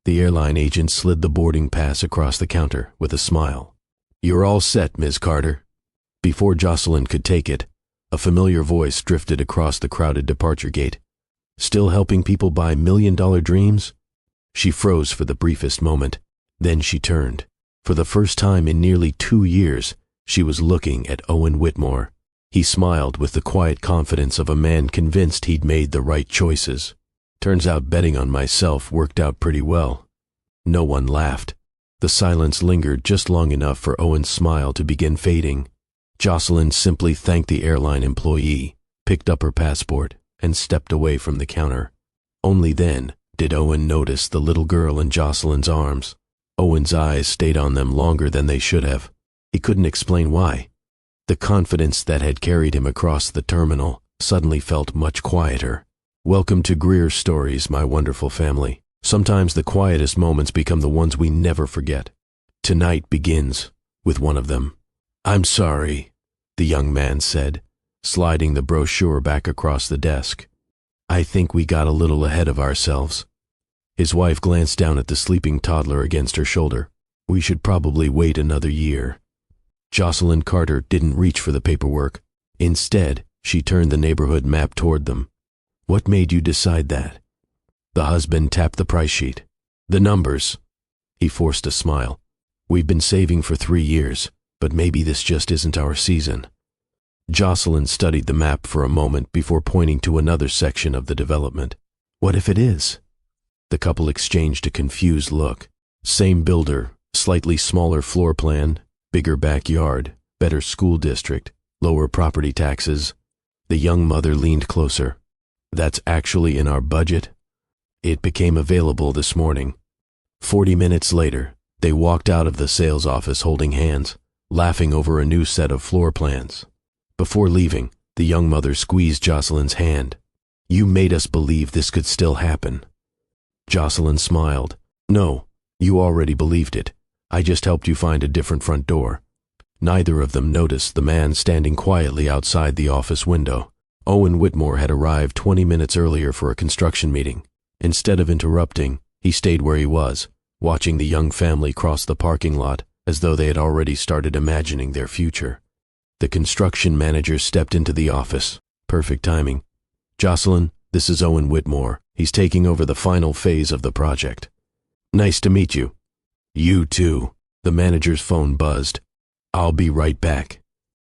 The airline agent slid the boarding pass across the counter with a smile. "You're all set, Ms. Carter." Before Jocelyn could take it, a familiar voice drifted across the crowded departure gate. "Still helping people buy million-dollar dreams?" She froze for the briefest moment. Then she turned. For the first time in nearly 2 years, she was looking at Owen Whitmore. He smiled with the quiet confidence of a man convinced he'd made the right choices. "Turns out betting on myself worked out pretty well." No one laughed. The silence lingered just long enough for Owen's smile to begin fading. Jocelyn simply thanked the airline employee, picked up her passport, and stepped away from the counter. Only then did Owen notice the little girl in Jocelyn's arms. Owen's eyes stayed on them longer than they should have. He couldn't explain why. The confidence that had carried him across the terminal suddenly felt much quieter. "Welcome to Greer Stories, my wonderful family. Sometimes the quietest moments become the ones we never forget. Tonight begins with one of them." "I'm sorry," the young man said, sliding the brochure back across the desk. "I think we got a little ahead of ourselves." His wife glanced down at the sleeping toddler against her shoulder. "We should probably wait another year." Jocelyn Carter didn't reach for the paperwork. Instead, she turned the neighborhood map toward them. "What made you decide that?" The husband tapped the price sheet. "The numbers." He forced a smile. "We've been saving for 3 years, but maybe this just isn't our season." Jocelyn studied the map for a moment before pointing to another section of the development. "What if it is?" The couple exchanged a confused look. Same builder, slightly smaller floor plan, bigger backyard, better school district, lower property taxes. The young mother leaned closer. "That's actually in our budget?" It became available this morning. 40 minutes later, they walked out of the sales office holding hands, laughing over a new set of floor plans. Before leaving, the young mother squeezed Jocelyn's hand. "You made us believe this could still happen." Jocelyn smiled. "No, you already believed it. I just helped you find a different front door." Neither of them noticed the man standing quietly outside the office window. Owen Whitmore had arrived 20 minutes earlier for a construction meeting. Instead of interrupting, he stayed where he was, watching the young family cross the parking lot as though they had already started imagining their future. The construction manager stepped into the office. Perfect timing. "Jocelyn, this is Owen Whitmore. He's taking over the final phase of the project." "Nice to meet you." "You too." The manager's phone buzzed. "I'll be right back."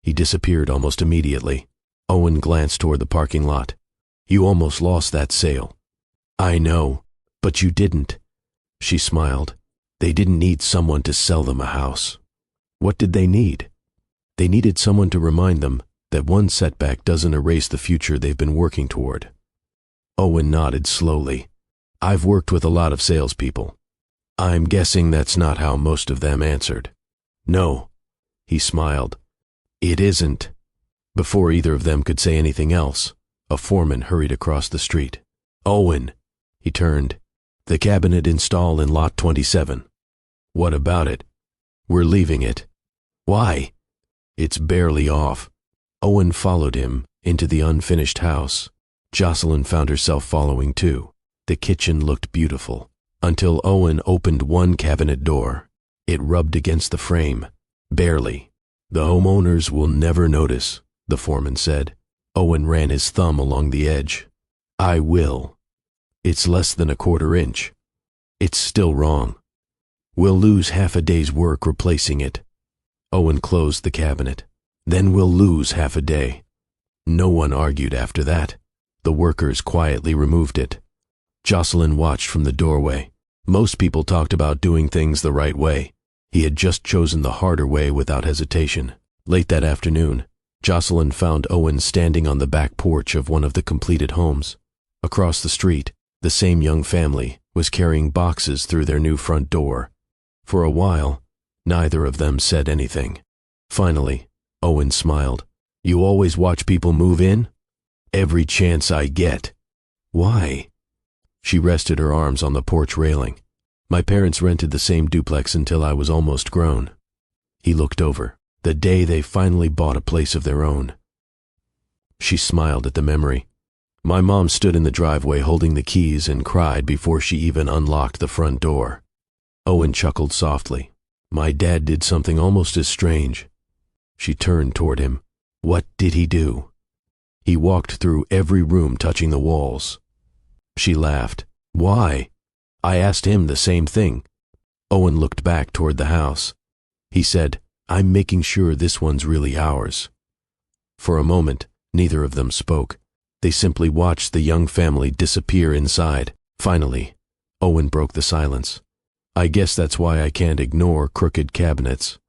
He disappeared almost immediately. Owen glanced toward the parking lot. "You almost lost that sale." "I know, but you didn't." She smiled. "They didn't need someone to sell them a house." What did they need? They needed someone to remind them that one setback doesn't erase the future they've been working toward. Owen nodded slowly. "I've worked with a lot of salespeople. I'm guessing that's not how most of them answered." "No." He smiled. "It isn't." Before either of them could say anything else, a foreman hurried across the street. "Owen." He turned. "The cabinet installed in lot 27. "What about it?" "We're leaving it." "Why?" "It's barely off." Owen followed him into the unfinished house. Jocelyn found herself following too. The kitchen looked beautiful, until Owen opened one cabinet door. It rubbed against the frame. Barely. "The homeowners will never notice," the foreman said. Owen ran his thumb along the edge. "I will." "It's less than a 1/4 inch." "It's still wrong." "We'll lose half a day's work replacing it." Owen closed the cabinet. "Then we'll lose half a day." No one argued after that. The workers quietly removed it. Jocelyn watched from the doorway. Most people talked about doing things the right way. He had just chosen the harder way without hesitation. Late that afternoon, Jocelyn found Owen standing on the back porch of one of the completed homes. Across the street, the same young family was carrying boxes through their new front door. For a while, neither of them said anything. Finally, Owen smiled. "You always watch people move in?" "Every chance I get." "Why?" She rested her arms on the porch railing. "My parents rented the same duplex until I was almost grown." He looked over. "The day they finally bought a place of their own." She smiled at the memory. My mom stood in the driveway holding the keys and cried before she even unlocked the front door. Owen chuckled softly. My dad did something almost as strange. She turned toward him. What did he do? He walked through every room touching the walls. She laughed. Why? I asked him the same thing. Owen looked back toward the house. He said, I'm making sure this one's really ours. For a moment, neither of them spoke. They simply watched the young family disappear inside. Finally, Owen broke the silence. I guess that's why I can't ignore crooked cabinets.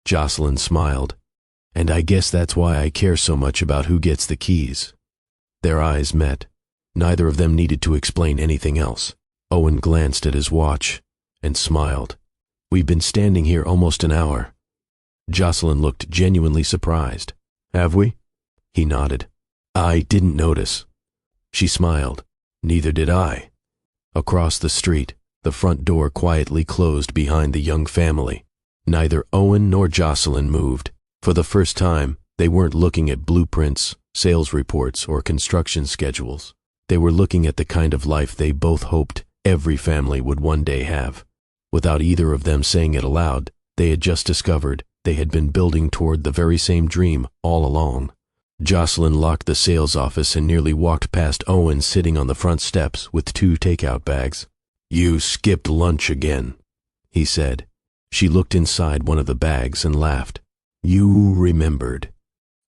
Jocelyn smiled. And I guess that's why I care so much about who gets the keys. Their eyes met. Neither of them needed to explain anything else. Owen glanced at his watch and smiled. We've been standing here almost an hour. Jocelyn looked genuinely surprised. Have we? He nodded. I didn't notice. She smiled. Neither did I. Across the street, the front door quietly closed behind the young family. Neither Owen nor Jocelyn moved. For the first time, they weren't looking at blueprints, sales reports, or construction schedules. They were looking at the kind of life they both hoped every family would one day have. Without either of them saying it aloud, they had just discovered they had been building toward the very same dream all along. Jocelyn locked the sales office and nearly walked past Owen sitting on the front steps with 2 takeout bags. You skipped lunch again, he said. She looked inside one of the bags and laughed. You remembered.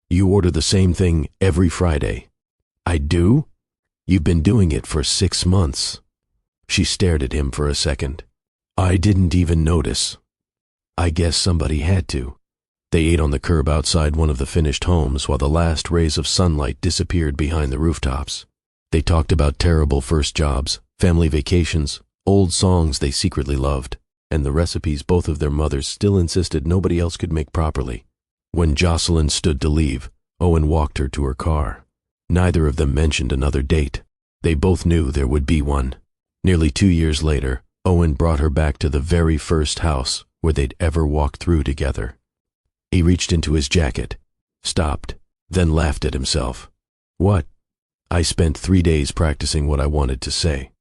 You order the same thing every Friday. I do? You've been doing it for 6 months. She stared at him for a second. I didn't even notice. I guess somebody had to. They ate on the curb outside one of the finished homes while the last rays of sunlight disappeared behind the rooftops. They talked about terrible first jobs, family vacations, old songs they secretly loved, and the recipes both of their mothers still insisted nobody else could make properly. When Jocelyn stood to leave, Owen walked her to her car. Neither of them mentioned another date. They both knew there would be one. Nearly 2 years later, Owen brought her back to the very first house where they'd ever walked through together. He reached into his jacket, stopped, then laughed at himself. What? I spent 3 days practicing what I wanted to say.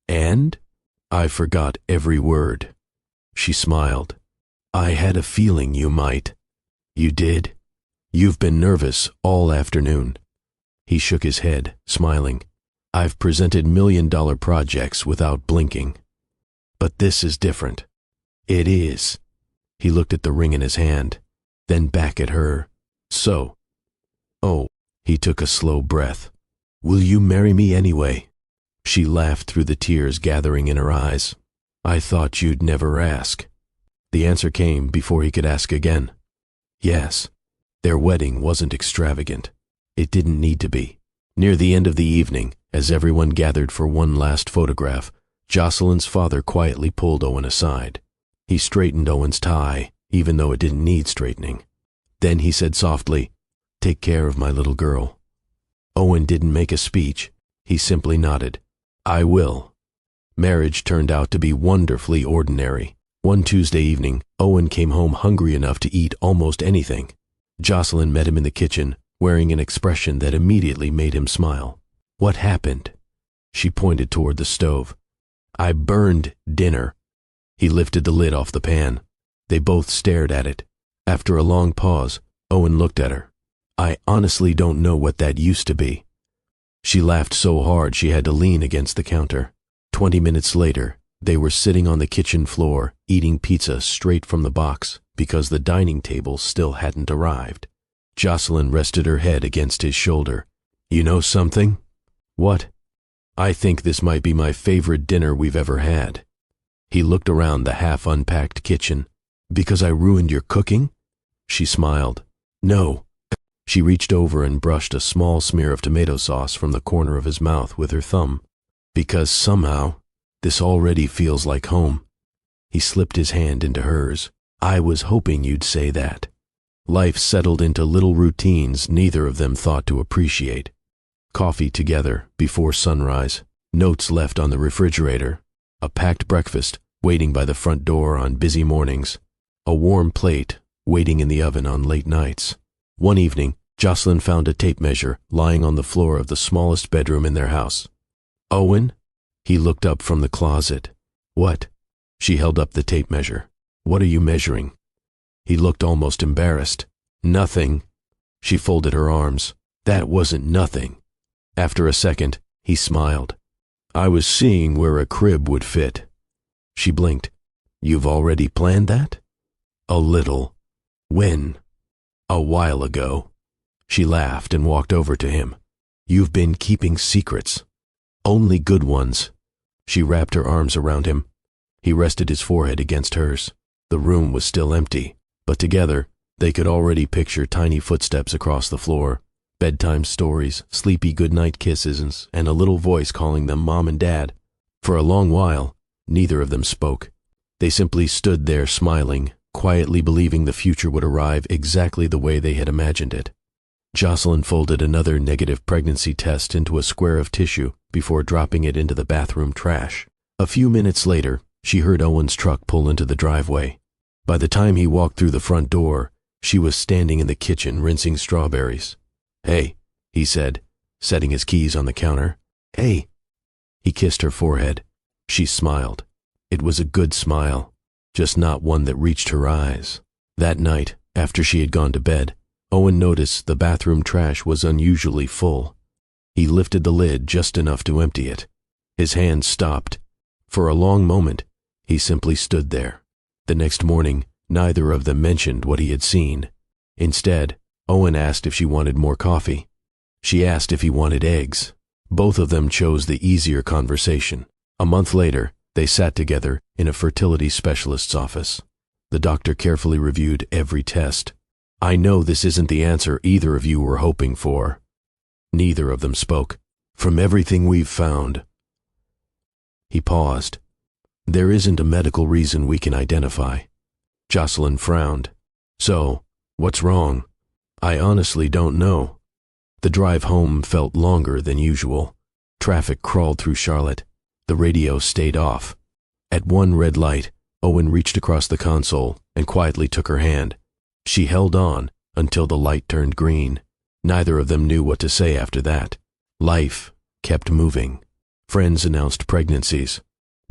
And? I forgot every word. She smiled. I had a feeling you might. You did? You've been nervous all afternoon. He shook his head, smiling. I've presented million-dollar projects without blinking. But this is different. It is. He looked at the ring in his hand, then back at her. So. Oh, he took a slow breath. Will you marry me anyway? She laughed through the tears gathering in her eyes. I thought you'd never ask. The answer came before he could ask again. Yes. Their wedding wasn't extravagant. It didn't need to be. Near the end of the evening, as everyone gathered for one last photograph, Jocelyn's father quietly pulled Owen aside. He straightened Owen's tie, even though it didn't need straightening. Then he said softly, Take care of my little girl. Owen didn't make a speech. He simply nodded. I will. Marriage turned out to be wonderfully ordinary. One Tuesday evening, Owen came home hungry enough to eat almost anything. Jocelyn met him in the kitchen, wearing an expression that immediately made him smile. What happened? She pointed toward the stove. I burned dinner. He lifted the lid off the pan. They both stared at it. After a long pause, Owen looked at her. I honestly don't know what that used to be. She laughed so hard she had to lean against the counter. 20 minutes later, they were sitting on the kitchen floor, eating pizza straight from the box because the dining table still hadn't arrived. Jocelyn rested her head against his shoulder. You know something? What? I think this might be my favorite dinner we've ever had. He looked around the half-unpacked kitchen. Because I ruined your cooking? She smiled. No. She reached over and brushed a small smear of tomato sauce from the corner of his mouth with her thumb. Because somehow, this already feels like home. He slipped his hand into hers. I was hoping you'd say that. Life settled into little routines neither of them thought to appreciate. Coffee together before sunrise, notes left on the refrigerator, a packed breakfast waiting by the front door on busy mornings, a warm plate waiting in the oven on late nights. One evening, Jocelyn found a tape measure lying on the floor of the smallest bedroom in their house. "Owen?" He looked up from the closet. "What?" She held up the tape measure. "What are you measuring?" He looked almost embarrassed. "Nothing." She folded her arms. "That wasn't nothing." After a second, he smiled. "I was seeing where a crib would fit." She blinked. "You've already planned that?" "A little." "When?" "A while ago." She laughed and walked over to him. "You've been keeping secrets." "Only good ones." She wrapped her arms around him. He rested his forehead against hers. The room was still empty, but together they could already picture tiny footsteps across the floor, bedtime stories, sleepy goodnight kisses, and a little voice calling them Mom and Dad. For a long while, neither of them spoke. They simply stood there smiling, quietly believing the future would arrive exactly the way they had imagined it. Jocelyn folded another negative pregnancy test into a square of tissue before dropping it into the bathroom trash. A few minutes later, she heard Owen's truck pull into the driveway. By the time he walked through the front door, she was standing in the kitchen rinsing strawberries. "Hey," he said, setting his keys on the counter. "Hey." He kissed her forehead. She smiled. It was a good smile, just not one that reached her eyes. That night, after she had gone to bed, Owen noticed the bathroom trash was unusually full. He lifted the lid just enough to empty it. His hand stopped. For a long moment, he simply stood there. The next morning, neither of them mentioned what he had seen. Instead, Owen asked if she wanted more coffee. She asked if he wanted eggs. Both of them chose the easier conversation. A month later, they sat together in a fertility specialist's office. The doctor carefully reviewed every test. "I know this isn't the answer either of you were hoping for." Neither of them spoke. "From everything we've found." He paused. "There isn't a medical reason we can identify." Jocelyn frowned. "So, what's wrong?" "I honestly don't know." The drive home felt longer than usual. Traffic crawled through Charlotte. The radio stayed off. At one red light, Owen reached across the console and quietly took her hand. She held on until the light turned green. Neither of them knew what to say after that. Life kept moving. Friends announced pregnancies.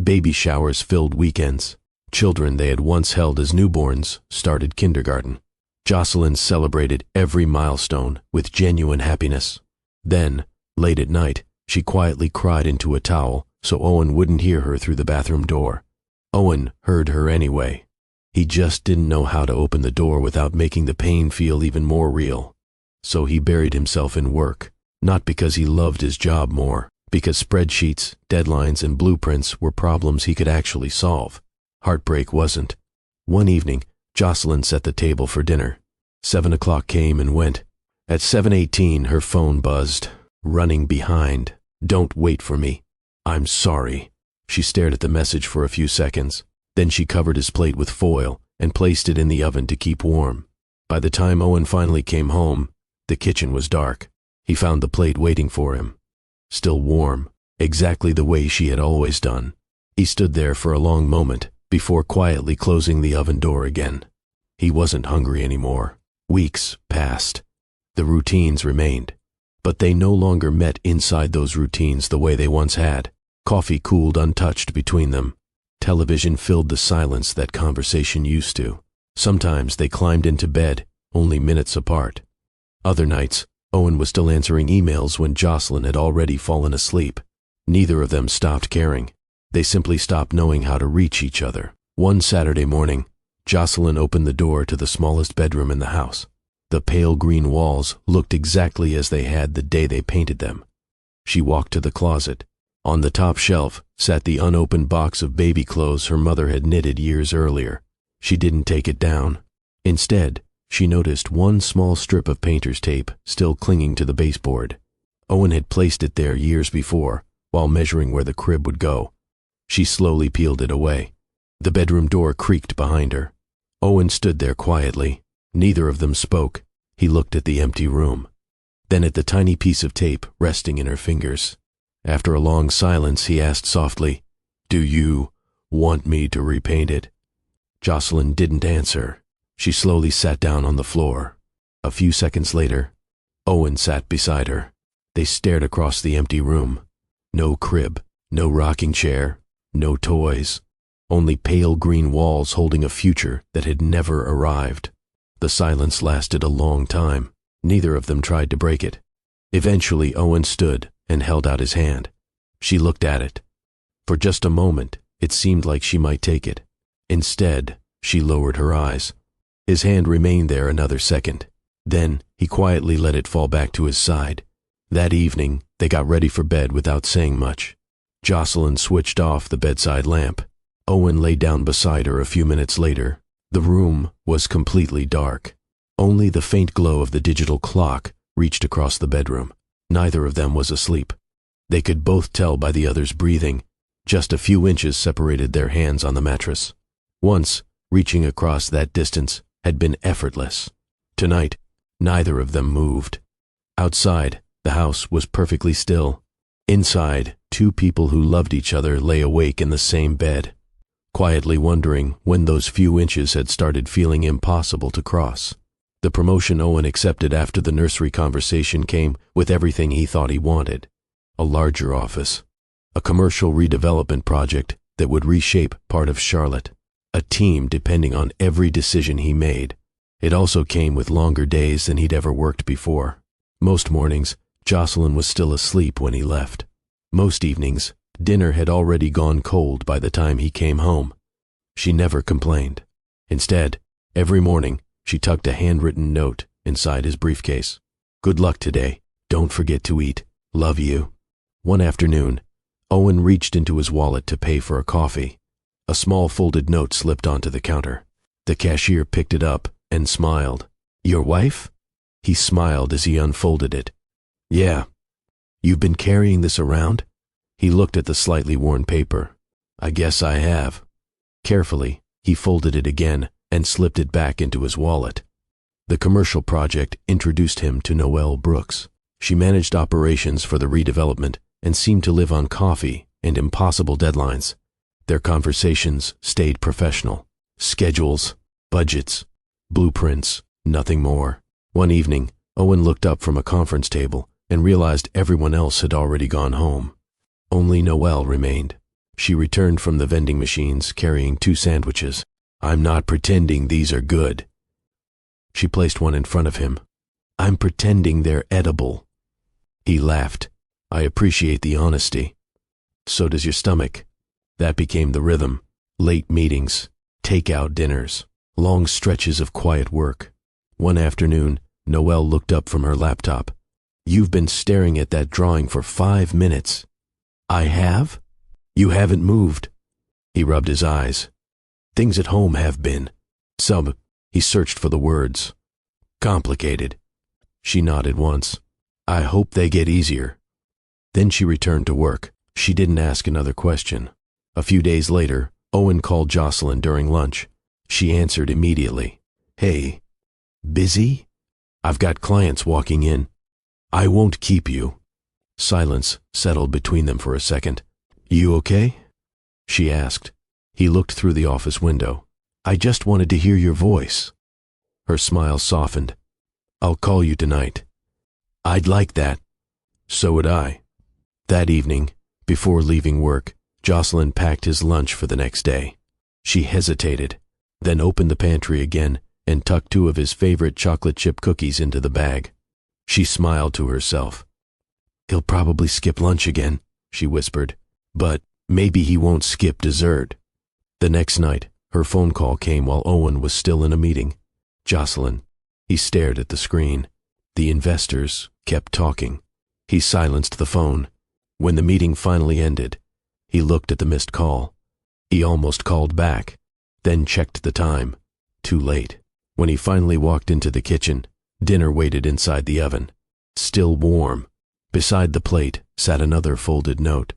Baby showers filled weekends. Children they had once held as newborns started kindergarten. Jocelyn celebrated every milestone with genuine happiness. Then, late at night, she quietly cried into a towel so Owen wouldn't hear her through the bathroom door. Owen heard her anyway. He just didn't know how to open the door without making the pain feel even more real. So he buried himself in work, not because he loved his job more, because spreadsheets, deadlines, and blueprints were problems he could actually solve. Heartbreak wasn't. One evening, Jocelyn set the table for dinner. 7 o'clock came and went. At 7:18, her phone buzzed. "Running behind. Don't wait for me. I'm sorry." She stared at the message for a few seconds. Then she covered his plate with foil and placed it in the oven to keep warm. By the time Owen finally came home, the kitchen was dark. He found the plate waiting for him. Still warm, exactly the way she had always done. He stood there for a long moment before quietly closing the oven door again. He wasn't hungry anymore. Weeks passed. The routines remained. But they no longer met inside those routines the way they once had. Coffee cooled untouched between them. Television filled the silence that conversation used to. Sometimes they climbed into bed, only minutes apart. Other nights, Owen was still answering emails when Jocelyn had already fallen asleep. Neither of them stopped caring. They simply stopped knowing how to reach each other. One Saturday morning, Jocelyn opened the door to the smallest bedroom in the house. The pale green walls looked exactly as they had the day they painted them. She walked to the closet. On the top shelf sat the unopened box of baby clothes her mother had knitted years earlier. She didn't take it down. Instead, she noticed one small strip of painter's tape still clinging to the baseboard. Owen had placed it there years before, while measuring where the crib would go. She slowly peeled it away. The bedroom door creaked behind her. Owen stood there quietly. Neither of them spoke. He looked at the empty room, then at the tiny piece of tape resting in her fingers. After a long silence, he asked softly, "Do you want me to repaint it?" Jocelyn didn't answer. She slowly sat down on the floor. A few seconds later, Owen sat beside her. They stared across the empty room. No crib, no rocking chair, no toys. Only pale green walls holding a future that had never arrived. The silence lasted a long time. Neither of them tried to break it. Eventually, Owen stood and held out his hand. She looked at it. For just a moment, it seemed like she might take it. Instead, she lowered her eyes. His hand remained there another second. Then, he quietly let it fall back to his side. That evening, they got ready for bed without saying much. Jocelyn switched off the bedside lamp. Owen lay down beside her a few minutes later. The room was completely dark. Only the faint glow of the digital clock reached across the bedroom. Neither of them was asleep. They could both tell by the other's breathing. Just a few inches separated their hands on the mattress. Once, reaching across that distance had been effortless. Tonight, neither of them moved. Outside, the house was perfectly still. Inside, two people who loved each other lay awake in the same bed, quietly wondering when those few inches had started feeling impossible to cross. The promotion Owen accepted after the nursery conversation came with everything he thought he wanted. A larger office, a commercial redevelopment project that would reshape part of Charlotte, a team depending on every decision he made. It also came with longer days than he'd ever worked before. Most mornings, Jocelyn was still asleep when he left. Most evenings, dinner had already gone cold by the time he came home. She never complained. Instead, every morning, she tucked a handwritten note inside his briefcase. "Good luck today. Don't forget to eat. Love you." One afternoon, Owen reached into his wallet to pay for a coffee. A small folded note slipped onto the counter. The cashier picked it up and smiled. "Your wife?" He smiled as he unfolded it. "Yeah. You've been carrying this around?" He looked at the slightly worn paper. "I guess I have." Carefully, he folded it again and slipped it back into his wallet. The commercial project introduced him to Noelle Brooks. She managed operations for the redevelopment and seemed to live on coffee and impossible deadlines. Their conversations stayed professional. Schedules, budgets, blueprints, nothing more. One evening, Owen looked up from a conference table and realized everyone else had already gone home. Only Noelle remained. She returned from the vending machines carrying 2 sandwiches. "I'm not pretending these are good." She placed one in front of him. "I'm pretending they're edible." He laughed. "I appreciate the honesty." "So does your stomach." That became the rhythm. Late meetings, takeout dinners, long stretches of quiet work. One afternoon, Noelle looked up from her laptop. "You've been staring at that drawing for 5 minutes." "I have?" "You haven't moved." He rubbed his eyes. "Things at home have been. He searched for the words. "Complicated." She nodded once. "I hope they get easier." Then she returned to work. She didn't ask another question. A few days later, Owen called Jocelyn during lunch. She answered immediately. "Hey, busy? I've got clients walking in. I won't keep you." Silence settled between them for a second. "You okay?" she asked. He looked through the office window. "I just wanted to hear your voice." Her smile softened. "I'll call you tonight." "I'd like that." "So would I." That evening, before leaving work, Jocelyn packed his lunch for the next day. She hesitated, then opened the pantry again and tucked 2 of his favorite chocolate chip cookies into the bag. She smiled to herself. "He'll probably skip lunch again," she whispered, "but maybe he won't skip dessert." The next night, her phone call came while Owen was still in a meeting. "Jocelyn." He stared at the screen. The investors kept talking. He silenced the phone. When the meeting finally ended, he looked at the missed call. He almost called back, then checked the time. Too late. When he finally walked into the kitchen, dinner waited inside the oven. Still warm. Beside the plate sat another folded note.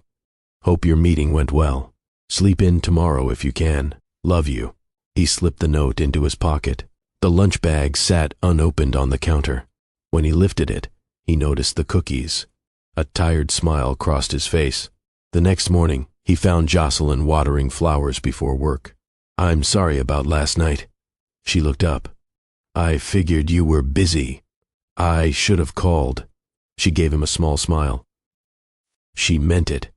"Hope your meeting went well. Sleep in tomorrow if you can. Love you." He slipped the note into his pocket. The lunch bag sat unopened on the counter. When he lifted it, he noticed the cookies. A tired smile crossed his face. The next morning, he found Jocelyn watering flowers before work. "I'm sorry about last night." She looked up. "I figured you were busy." I should have called. She gave him a small smile. She meant it.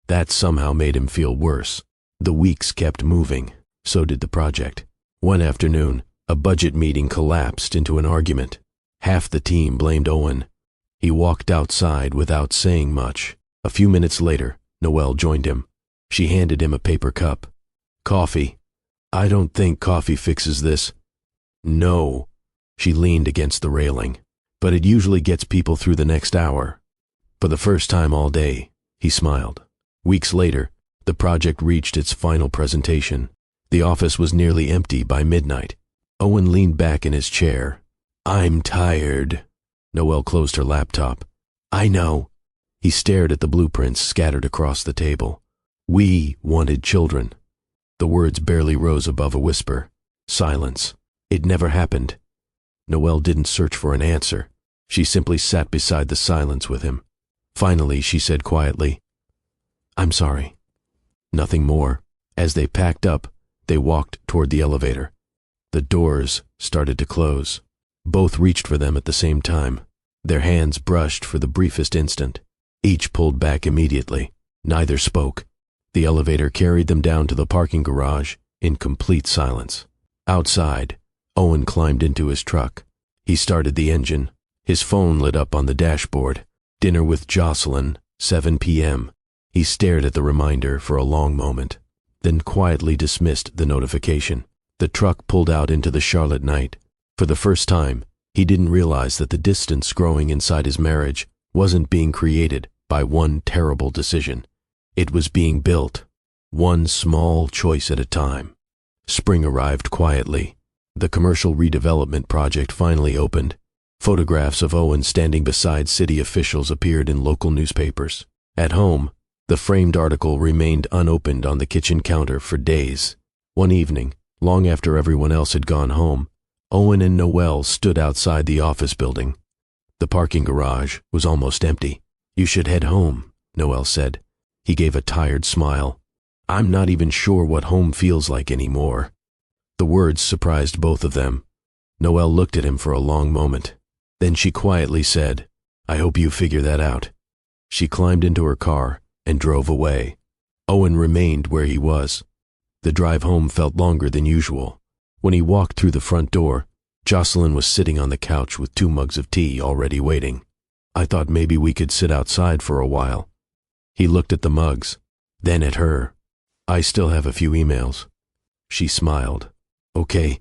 That somehow made him feel worse. The weeks kept moving. So did the project. One afternoon, a budget meeting collapsed into an argument. Half the team blamed Owen. He walked outside without saying much. A few minutes later, Noelle joined him. She handed him a paper cup. Coffee. I don't think coffee fixes this. No. She leaned against the railing. But it usually gets people through the next hour. For the first time all day, he smiled. Weeks later, the project reached its final presentation. The office was nearly empty by midnight. Owen leaned back in his chair. I'm tired. Noelle closed her laptop. I know. He stared at the blueprints scattered across the table. We wanted children. The words barely rose above a whisper. Silence. It never happened. Noelle didn't search for an answer. She simply sat beside the silence with him. Finally, she said quietly, I'm sorry. Nothing more. As they packed up, they walked toward the elevator. The doors started to close. Both reached for them at the same time. Their hands brushed for the briefest instant. Each pulled back immediately. Neither spoke. The elevator carried them down to the parking garage in complete silence. Outside, Owen climbed into his truck. He started the engine. His phone lit up on the dashboard. Dinner with Jocelyn, 7 p.m. He stared at the reminder for a long moment, then quietly dismissed the notification. The truck pulled out into the Charlotte night. For the first time, he didn't realize that the distance growing inside his marriage wasn't being created by one terrible decision. It was being built, one small choice at a time. Spring arrived quietly. The commercial redevelopment project finally opened. Photographs of Owen standing beside city officials appeared in local newspapers. At home, the framed article remained unopened on the kitchen counter for days. One evening, long after everyone else had gone home, Owen and Noelle stood outside the office building. The parking garage was almost empty. You should head home, Noelle said. He gave a tired smile. I'm not even sure what home feels like anymore. The words surprised both of them. Noelle looked at him for a long moment. Then she quietly said, I hope you figure that out. She climbed into her car and drove away. Owen remained where he was. The drive home felt longer than usual. When he walked through the front door, Jocelyn was sitting on the couch with 2 mugs of tea already waiting. I thought maybe we could sit outside for a while. He looked at the mugs, then at her. I still have a few emails. She smiled. Okay.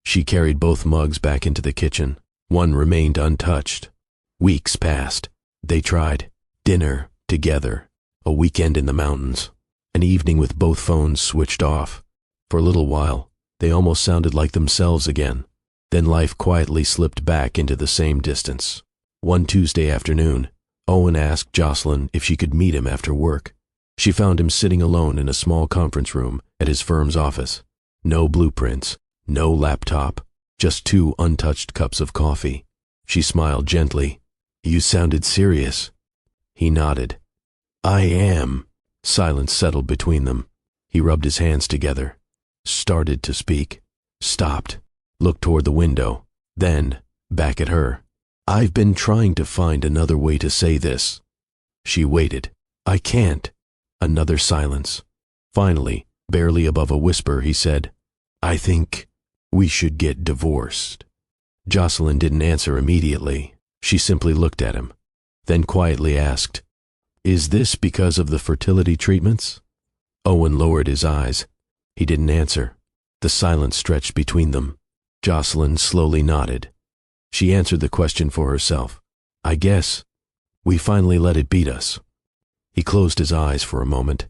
She carried both mugs back into the kitchen. One remained untouched. Weeks passed. They tried. Dinner together. A weekend in the mountains. An evening with both phones switched off. For a little while, they almost sounded like themselves again. Then life quietly slipped back into the same distance. One Tuesday afternoon, Owen asked Jocelyn if she could meet him after work. She found him sitting alone in a small conference room at his firm's office. No blueprints, no laptop, just 2 untouched cups of coffee. She smiled gently. You sounded serious. He nodded. I am. Silence settled between them. He rubbed his hands together. Started to speak. Stopped. Looked toward the window. Then, back at her. I've been trying to find another way to say this. She waited. I can't. Another silence. Finally, barely above a whisper, he said, I think we should get divorced. Jocelyn didn't answer immediately. She simply looked at him, then quietly asked, Is this because of the fertility treatments? Owen lowered his eyes. He didn't answer. The silence stretched between them. Jocelyn slowly nodded. She answered the question for herself. I guess. We finally let it beat us. He closed his eyes for a moment.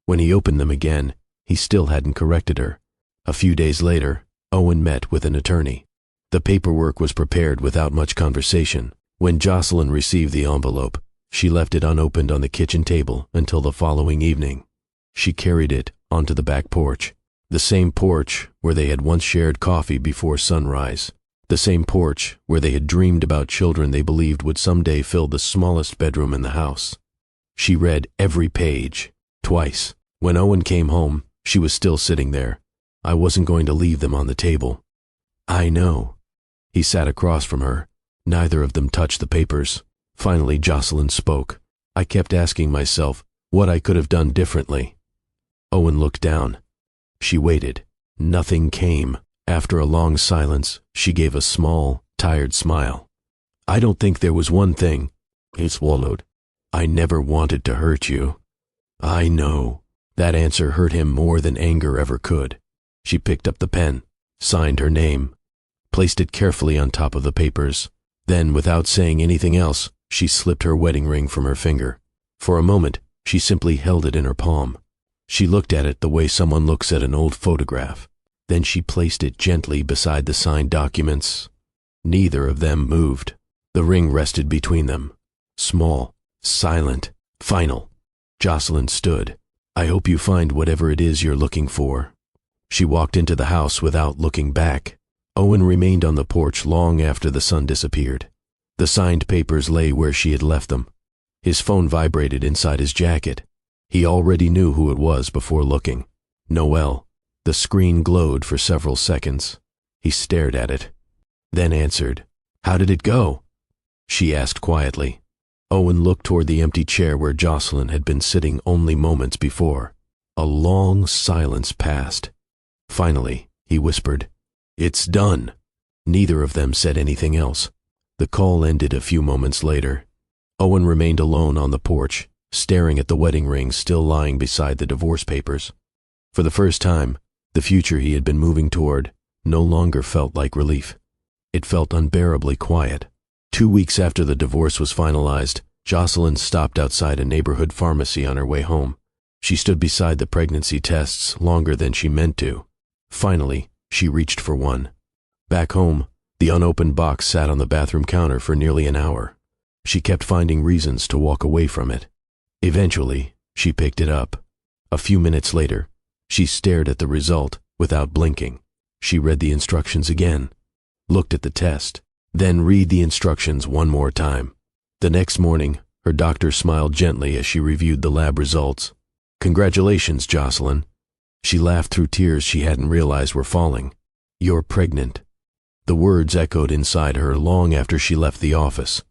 When he opened them again, he still hadn't corrected her. A few days later, Owen met with an attorney. The paperwork was prepared without much conversation. When Jocelyn received the envelope, she left it unopened on the kitchen table until the following evening. She carried it onto the back porch, the same porch where they had once shared coffee before sunrise, the same porch where they had dreamed about children they believed would someday fill the smallest bedroom in the house. She read every page, twice. When Owen came home, she was still sitting there. I wasn't going to leave them on the table. I know. He sat across from her, Neither of them touched the papers. Finally, Jocelyn spoke. I kept asking myself what I could have done differently. Owen looked down. She waited. Nothing came. After a long silence, she gave a small, tired smile. I don't think there was one thing. He swallowed. I never wanted to hurt you. I know. That answer hurt him more than anger ever could. She picked up the pen, signed her name, placed it carefully on top of the papers. Then, without saying anything else, she slipped her wedding ring from her finger. For a moment, she simply held it in her palm. She looked at it the way someone looks at an old photograph. Then she placed it gently beside the signed documents. Neither of them moved. The ring rested between them. Small, silent, final. Jocelyn stood. I hope you find whatever it is you're looking for. She walked into the house without looking back. Owen remained on the porch long after the sun disappeared. The signed papers lay where she had left them. His phone vibrated inside his jacket. He already knew who it was before looking. Noelle. The screen glowed for several seconds. He stared at it, then answered. How did it go? She asked quietly. Owen looked toward the empty chair where Jocelyn had been sitting only moments before. A long silence passed. Finally, he whispered, It's done. Neither of them said anything else. The call ended a few moments later. Owen remained alone on the porch, staring at the wedding ring still lying beside the divorce papers. For the first time, the future he had been moving toward no longer felt like relief. It felt unbearably quiet. 2 weeks after the divorce was finalized, Jocelyn stopped outside a neighborhood pharmacy on her way home. She stood beside the pregnancy tests longer than she meant to. Finally, she reached for one. Back home, the unopened box sat on the bathroom counter for nearly an hour. She kept finding reasons to walk away from it. Eventually, she picked it up. A few minutes later, she stared at the result without blinking. She read the instructions again, looked at the test, then read the instructions one more time. The next morning, her doctor smiled gently as she reviewed the lab results. Congratulations, Jocelyn. She laughed through tears she hadn't realized were falling. You're pregnant. The words echoed inside her long after she left the office.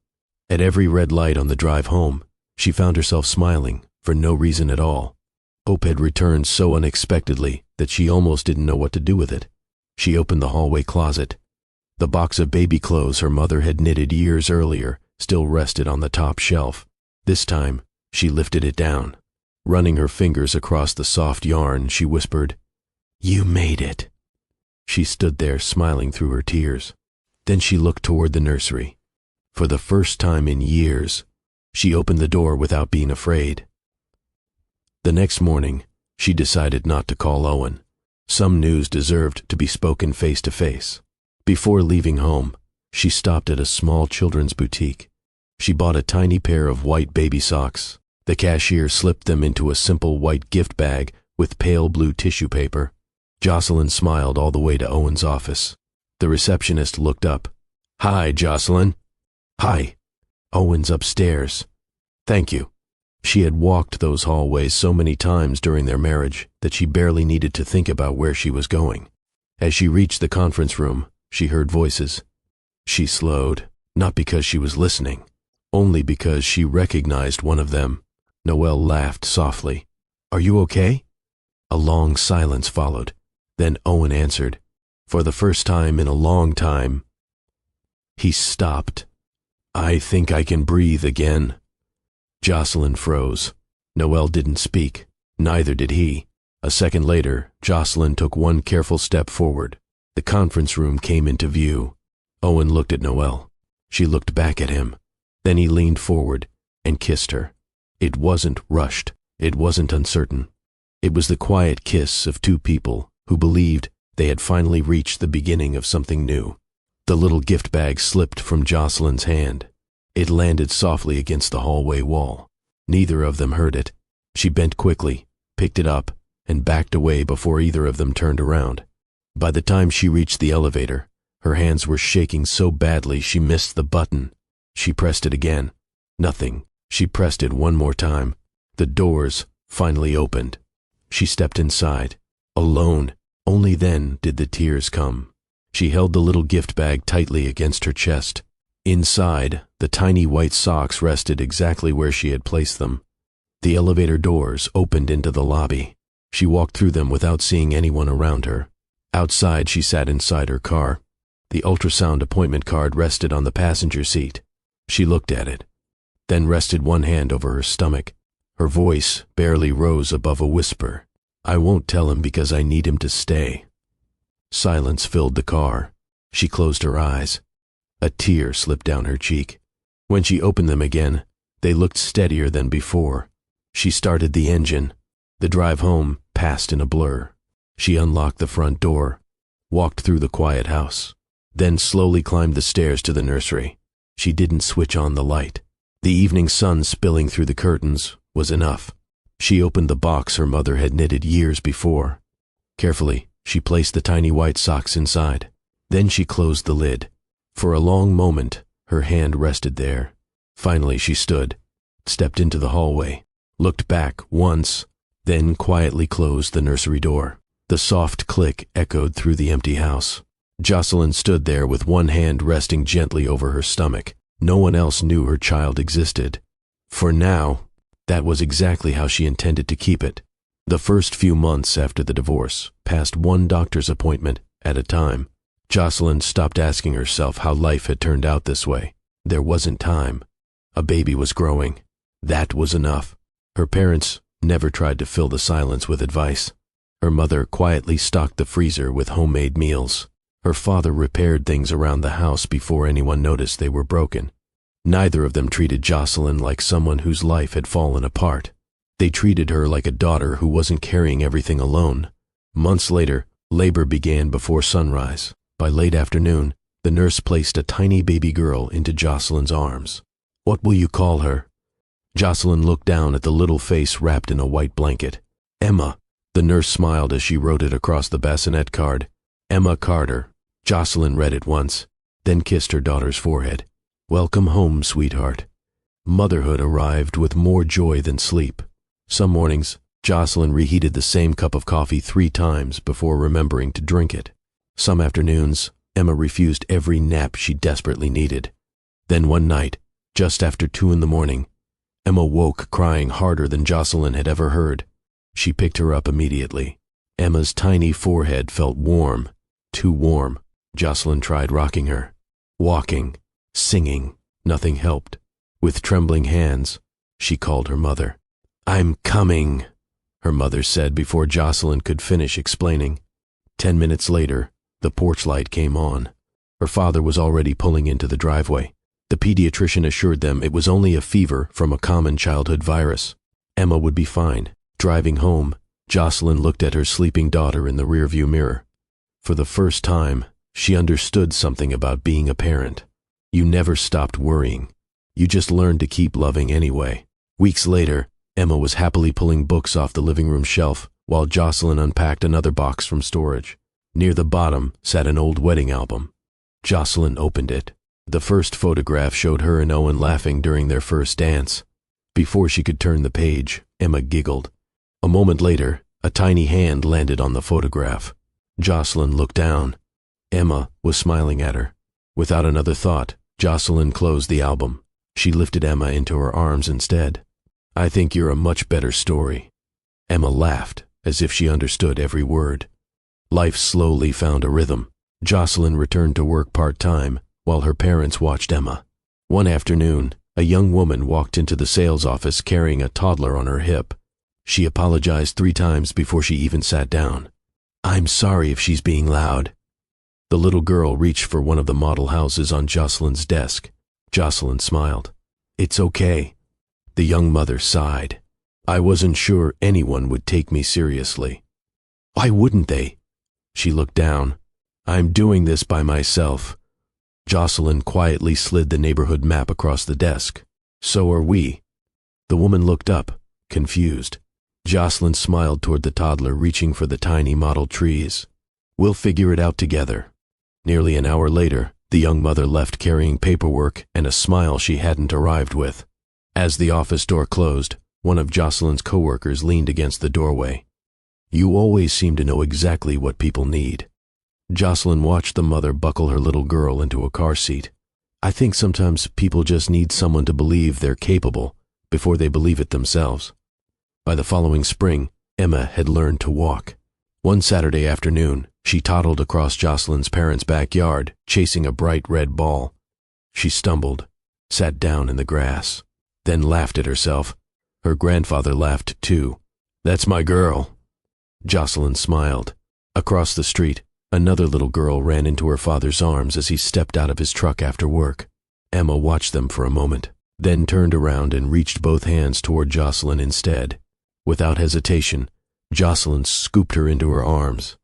At every red light on the drive home, she found herself smiling for no reason at all. Hope had returned so unexpectedly that she almost didn't know what to do with it. She opened the hallway closet. The box of baby clothes her mother had knitted years earlier still rested on the top shelf. This time, she lifted it down. Running her fingers across the soft yarn, she whispered, You made it. She stood there smiling through her tears. Then she looked toward the nursery. For the first time in years, she opened the door without being afraid. The next morning, she decided not to call Owen. Some news deserved to be spoken face to face. Before leaving home, she stopped at a small children's boutique. She bought a tiny pair of white baby socks. The cashier slipped them into a simple white gift bag with pale blue tissue paper. Jocelyn smiled all the way to Owen's office. The receptionist looked up. Hi, Jocelyn. Hi. Owen's upstairs. Thank you. She had walked those hallways so many times during their marriage that she barely needed to think about where she was going. As she reached the conference room, she heard voices. She slowed, not because she was listening, only because she recognized one of them. Noelle laughed softly. Are you okay? A long silence followed. Then Owen answered. For the first time in a long time, he stopped. I think I can breathe again. Jocelyn froze. Noelle didn't speak. Neither did he. A second later, Jocelyn took one careful step forward. The conference room came into view. Owen looked at Noelle. She looked back at him. Then he leaned forward and kissed her. It wasn't rushed. It wasn't uncertain. It was the quiet kiss of two people who believed they had finally reached the beginning of something new. The little gift bag slipped from Jocelyn's hand. It landed softly against the hallway wall. Neither of them heard it. She bent quickly, picked it up, and backed away before either of them turned around. By the time she reached the elevator, her hands were shaking so badly she missed the button. She pressed it again. Nothing. She pressed it one more time. The doors finally opened. She stepped inside. Alone. Only then did the tears come. She held the little gift bag tightly against her chest. Inside, the tiny white socks rested exactly where she had placed them. The elevator doors opened into the lobby. She walked through them without seeing anyone around her. Outside, she sat inside her car. The ultrasound appointment card rested on the passenger seat. She looked at it, then rested one hand over her stomach. Her voice barely rose above a whisper. "I won't tell him because I need him to stay." Silence filled the car. She closed her eyes. A tear slipped down her cheek. When she opened them again, they looked steadier than before. She started the engine. The drive home passed in a blur. She unlocked the front door, walked through the quiet house, then slowly climbed the stairs to the nursery. She didn't switch on the light. The evening sun spilling through the curtains was enough. She opened the box her mother had knitted years before. Carefully, she placed the tiny white socks inside. Then she closed the lid. For a long moment, her hand rested there. Finally, she stood, stepped into the hallway, looked back once, then quietly closed the nursery door. The soft click echoed through the empty house. Jocelyn stood there with one hand resting gently over her stomach. No one else knew her child existed. For now, that was exactly how she intended to keep it. The first few months after the divorce passed one doctor's appointment at a time. Jocelyn stopped asking herself how life had turned out this way. There wasn't time. A baby was growing. That was enough. Her parents never tried to fill the silence with advice. Her mother quietly stocked the freezer with homemade meals. Her father repaired things around the house before anyone noticed they were broken. Neither of them treated Jocelyn like someone whose life had fallen apart. They treated her like a daughter who wasn't carrying everything alone. Months later, labor began before sunrise. By late afternoon, the nurse placed a tiny baby girl into Jocelyn's arms. "What will you call her?" Jocelyn looked down at the little face wrapped in a white blanket. "Emma." The nurse smiled as she wrote it across the bassinet card. "Emma Carter." Jocelyn read it once, then kissed her daughter's forehead. "Welcome home, sweetheart." Motherhood arrived with more joy than sleep. Some mornings, Jocelyn reheated the same cup of coffee 3 times before remembering to drink it. Some afternoons, Emma refused every nap she desperately needed. Then one night, just after 2 a.m, Emma woke crying harder than Jocelyn had ever heard. She picked her up immediately. Emma's tiny forehead felt warm, too warm. Jocelyn tried rocking her. Walking, singing, nothing helped. With trembling hands, she called her mother. "I'm coming," her mother said before Jocelyn could finish explaining. 10 minutes later, the porch light came on. Her father was already pulling into the driveway. The pediatrician assured them it was only a fever from a common childhood virus. Emma would be fine. Driving home, Jocelyn looked at her sleeping daughter in the rearview mirror. For the first time, she understood something about being a parent. You never stopped worrying. You just learned to keep loving anyway. Weeks later, Emma was happily pulling books off the living room shelf while Jocelyn unpacked another box from storage. Near the bottom sat an old wedding album. Jocelyn opened it. The first photograph showed her and Owen laughing during their first dance. Before she could turn the page, Emma giggled. A moment later, a tiny hand landed on the photograph. Jocelyn looked down. Emma was smiling at her. Without another thought, Jocelyn closed the album. She lifted Emma into her arms instead. "I think you're a much better story." Emma laughed, as if she understood every word. Life slowly found a rhythm. Jocelyn returned to work part-time, while her parents watched Emma. One afternoon, a young woman walked into the sales office carrying a toddler on her hip. She apologized 3 times before she even sat down. "I'm sorry if she's being loud." The little girl reached for one of the model houses on Jocelyn's desk. Jocelyn smiled. "It's okay." The young mother sighed. "I wasn't sure anyone would take me seriously." "Why wouldn't they?" She looked down. "I'm doing this by myself." Jocelyn quietly slid the neighborhood map across the desk. "So are we." The woman looked up, confused. Jocelyn smiled toward the toddler reaching for the tiny model trees. "We'll figure it out together." Nearly an hour later, the young mother left carrying paperwork and a smile she hadn't arrived with. As the office door closed, one of Jocelyn's coworkers leaned against the doorway. "You always seem to know exactly what people need." Jocelyn watched the mother buckle her little girl into a car seat. I think sometimes people just need someone to believe they're capable before they believe it themselves. By the following spring, Emma had learned to walk. One Saturday afternoon, she toddled across Jocelyn's parents' backyard, chasing a bright red ball. She stumbled, sat down in the grass, then laughed at herself. Her grandfather laughed too. "That's my girl." Jocelyn smiled. Across the street, another little girl ran into her father's arms as he stepped out of his truck after work. Emma watched them for a moment, then turned around and reached both hands toward Jocelyn instead. Without hesitation, Jocelyn scooped her into her arms.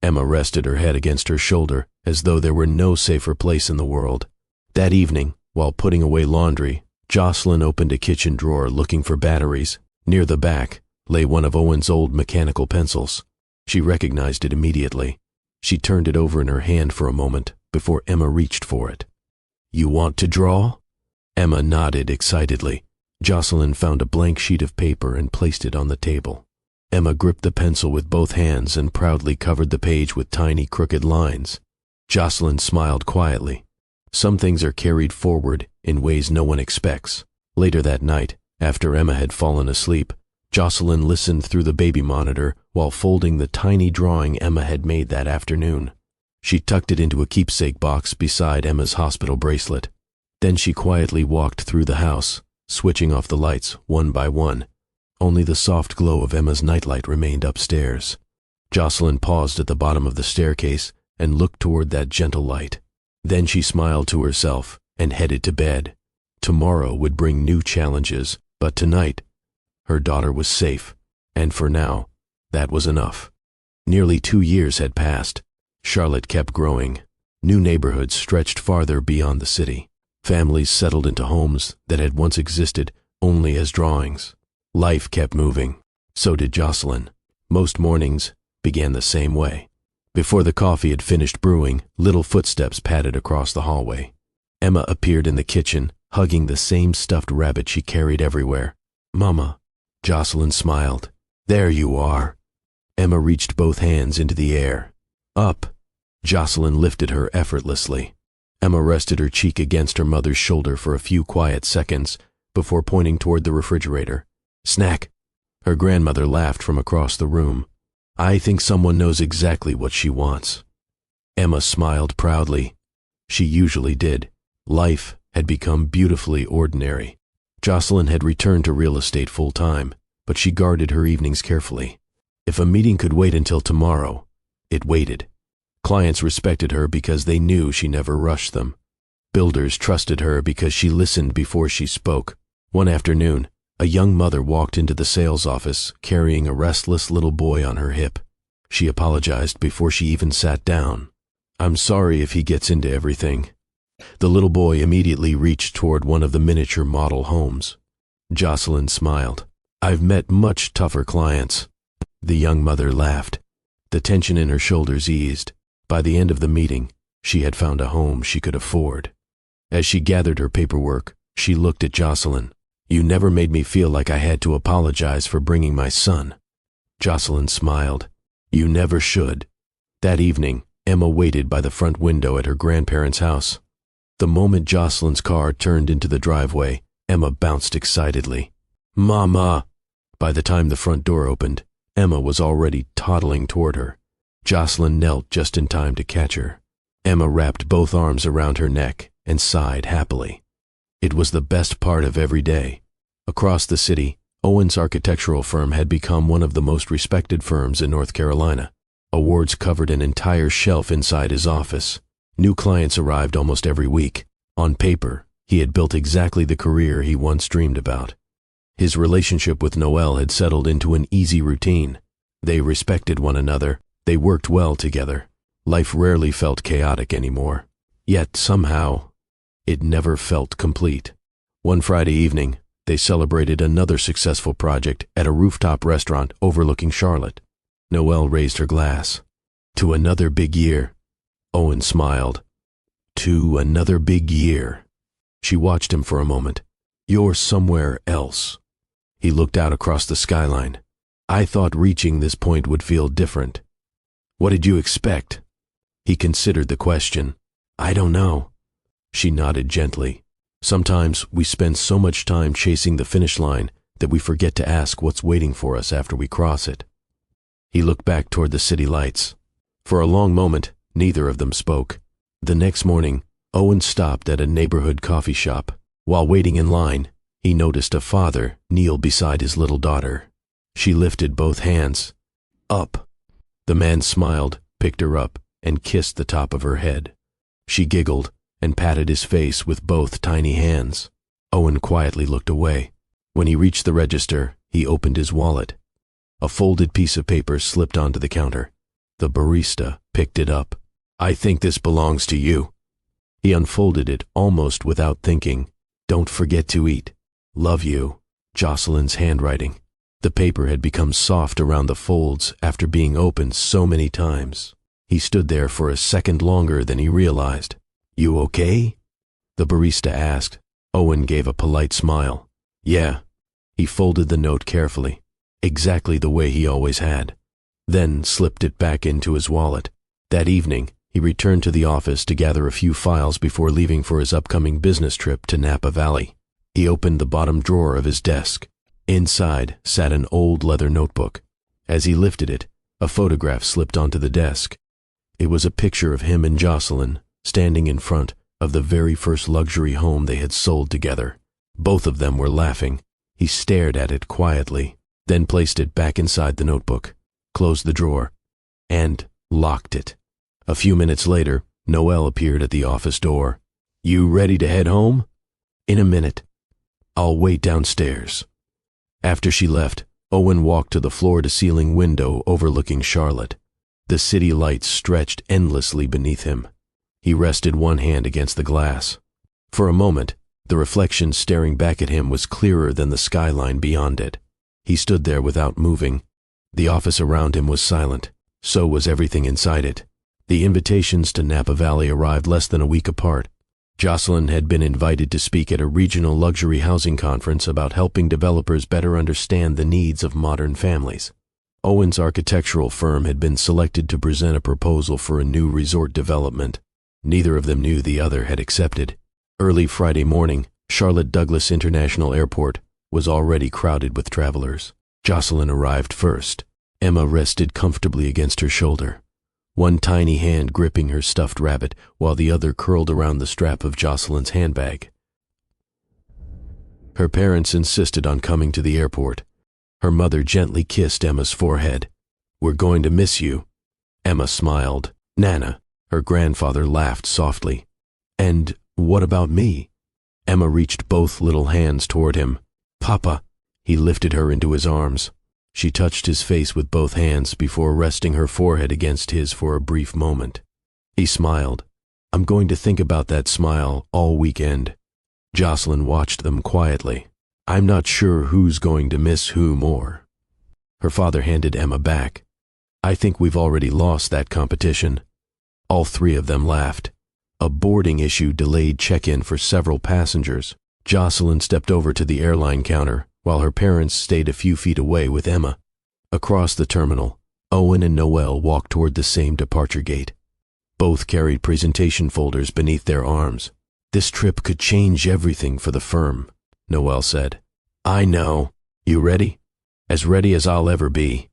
Emma rested her head against her shoulder as though there were no safer place in the world. That evening, while putting away laundry, Jocelyn opened a kitchen drawer looking for batteries. Near the back lay one of Owen's old mechanical pencils. She recognized it immediately. She turned it over in her hand for a moment before Emma reached for it. "You want to draw?" Emma nodded excitedly. Jocelyn found a blank sheet of paper and placed it on the table. Emma gripped the pencil with both hands and proudly covered the page with tiny crooked lines. Jocelyn smiled quietly. Some things are carried forward in ways no one expects. Later that night, after Emma had fallen asleep, Jocelyn listened through the baby monitor while folding the tiny drawing Emma had made that afternoon. She tucked it into a keepsake box beside Emma's hospital bracelet. Then she quietly walked through the house, switching off the lights one by one. Only the soft glow of Emma's nightlight remained upstairs. Jocelyn paused at the bottom of the staircase and looked toward that gentle light. Then she smiled to herself and headed to bed. Tomorrow would bring new challenges, but tonight, her daughter was safe, and for now, that was enough. Nearly 2 years had passed. Charlotte kept growing. New neighborhoods stretched farther beyond the city. Families settled into homes that had once existed only as drawings. Life kept moving. So did Jocelyn. Most mornings began the same way. Before the coffee had finished brewing, little footsteps padded across the hallway. Emma appeared in the kitchen, hugging the same stuffed rabbit she carried everywhere. "Mama." Jocelyn smiled. "There you are." Emma reached both hands into the air. "Up." Jocelyn lifted her effortlessly. Emma rested her cheek against her mother's shoulder for a few quiet seconds before pointing toward the refrigerator. "Snack." Her grandmother laughed from across the room. "I think someone knows exactly what she wants." Emma smiled proudly. She usually did. Life had become beautifully ordinary. Jocelyn had returned to real estate full-time, but she guarded her evenings carefully. If a meeting could wait until tomorrow, it waited. Clients respected her because they knew she never rushed them. Builders trusted her because she listened before she spoke. One afternoon, a young mother walked into the sales office carrying a restless little boy on her hip. She apologized before she even sat down. "I'm sorry if he gets into everything." The little boy immediately reached toward one of the miniature model homes. Jocelyn smiled. "I've met much tougher clients." The young mother laughed. The tension in her shoulders eased. By the end of the meeting, she had found a home she could afford. As she gathered her paperwork, she looked at Jocelyn. "You never made me feel like I had to apologize for bringing my son." Jocelyn smiled. "You never should." That evening, Emma waited by the front window at her grandparents' house. The moment Jocelyn's car turned into the driveway, Emma bounced excitedly. "Mama!" By the time the front door opened, Emma was already toddling toward her. Jocelyn knelt just in time to catch her. Emma wrapped both arms around her neck and sighed happily. It was the best part of every day. Across the city, Owen's architectural firm had become one of the most respected firms in North Carolina. Awards covered an entire shelf inside his office. New clients arrived almost every week. On paper, he had built exactly the career he once dreamed about. His relationship with Noelle had settled into an easy routine. They respected one another. They worked well together. Life rarely felt chaotic anymore. Yet somehow, it never felt complete. One Friday evening, they celebrated another successful project at a rooftop restaurant overlooking Charlotte. Noelle raised her glass. "To another big year." Owen smiled. "To another big year." She watched him for a moment. "You're somewhere else." He looked out across the skyline. "I thought reaching this point would feel different." "What did you expect?" He considered the question. "I don't know." She nodded gently. Sometimes we spend so much time chasing the finish line that we forget to ask what's waiting for us after we cross it. He looked back toward the city lights. For a long moment, neither of them spoke. The next morning, Owen stopped at a neighborhood coffee shop. While waiting in line, he noticed a father kneel beside his little daughter. She lifted both hands. Up. The man smiled, picked her up, and kissed the top of her head. She giggled and patted his face with both tiny hands. Owen quietly looked away. When he reached the register, he opened his wallet. A folded piece of paper slipped onto the counter. The barista picked it up. "I think this belongs to you." He unfolded it almost without thinking. "Don't forget to eat. Love you." Jocelyn's handwriting. The paper had become soft around the folds after being opened so many times. He stood there for a second longer than he realized. "You okay?" the barista asked. Owen gave a polite smile. "Yeah." He folded the note carefully, exactly the way he always had, then slipped it back into his wallet. That evening, he returned to the office to gather a few files before leaving for his upcoming business trip to Napa Valley. He opened the bottom drawer of his desk. Inside sat an old leather notebook. As he lifted it, a photograph slipped onto the desk. It was a picture of him and Jocelyn standing in front of the very first luxury home they had sold together. Both of them were laughing. He stared at it quietly, then placed it back inside the notebook, closed the drawer, and locked it. A few minutes later, Noelle appeared at the office door. "You ready to head home?" "In a minute. I'll wait downstairs." After she left, Owen walked to the floor-to-ceiling window overlooking Charlotte. The city lights stretched endlessly beneath him. He rested one hand against the glass. For a moment, the reflection staring back at him was clearer than the skyline beyond it. He stood there without moving. The office around him was silent. So was everything inside it. The invitations to Napa Valley arrived less than a week apart. Jocelyn had been invited to speak at a regional luxury housing conference about helping developers better understand the needs of modern families. Owen's architectural firm had been selected to present a proposal for a new resort development. Neither of them knew the other had accepted. Early Friday morning, Charlotte Douglas International Airport was already crowded with travelers. Jocelyn arrived first. Emma rested comfortably against her shoulder, one tiny hand gripping her stuffed rabbit while the other curled around the strap of Jocelyn's handbag. Her parents insisted on coming to the airport. Her mother gently kissed Emma's forehead. "We're going to miss you." Emma smiled. "Nana," her grandfather laughed softly. "And what about me?" Emma reached both little hands toward him. "Papa." He lifted her into his arms. She touched his face with both hands before resting her forehead against his for a brief moment. He smiled. "I'm going to think about that smile all weekend." Jocelyn watched them quietly. "I'm not sure who's going to miss who more." Her father handed Emma back. "I think we've already lost that competition." All three of them laughed. A boarding issue delayed check-in for several passengers. Jocelyn stepped over to the airline counter, while her parents stayed a few feet away with Emma. Across the terminal, Owen and Noelle walked toward the same departure gate. Both carried presentation folders beneath their arms. "This trip could change everything for the firm," Noelle said. "I know. You ready?" "As ready as I'll ever be."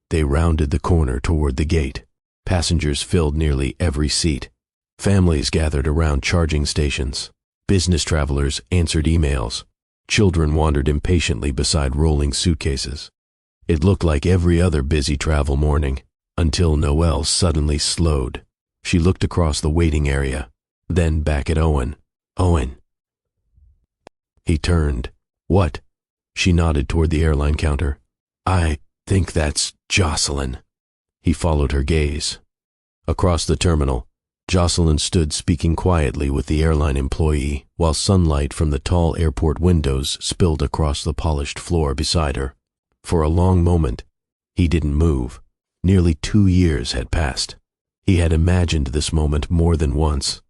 They rounded the corner toward the gate. Passengers filled nearly every seat. Families gathered around charging stations. Business travelers answered emails. Children wandered impatiently beside rolling suitcases. It looked like every other busy travel morning, until Noelle suddenly slowed. She looked across the waiting area, then back at Owen. "Owen." He turned. "What?" She nodded toward the airline counter. "I think that's Jocelyn." He followed her gaze. Across the terminal, Jocelyn stood speaking quietly with the airline employee while sunlight from the tall airport windows spilled across the polished floor beside her. For a long moment, he didn't move. Nearly 2 years had passed. He had imagined this moment more than once.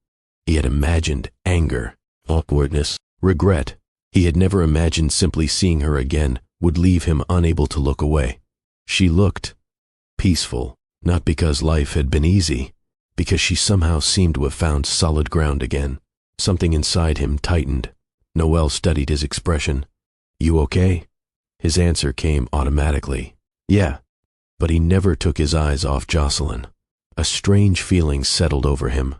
He had imagined anger, awkwardness, regret. He had never imagined simply seeing her again would leave him unable to look away. She looked peaceful, not because life had been easy, because she somehow seemed to have found solid ground again. Something inside him tightened. Noel studied his expression. "You okay?" His answer came automatically. "Yeah." But he never took his eyes off Jocelyn. A strange feeling settled over him.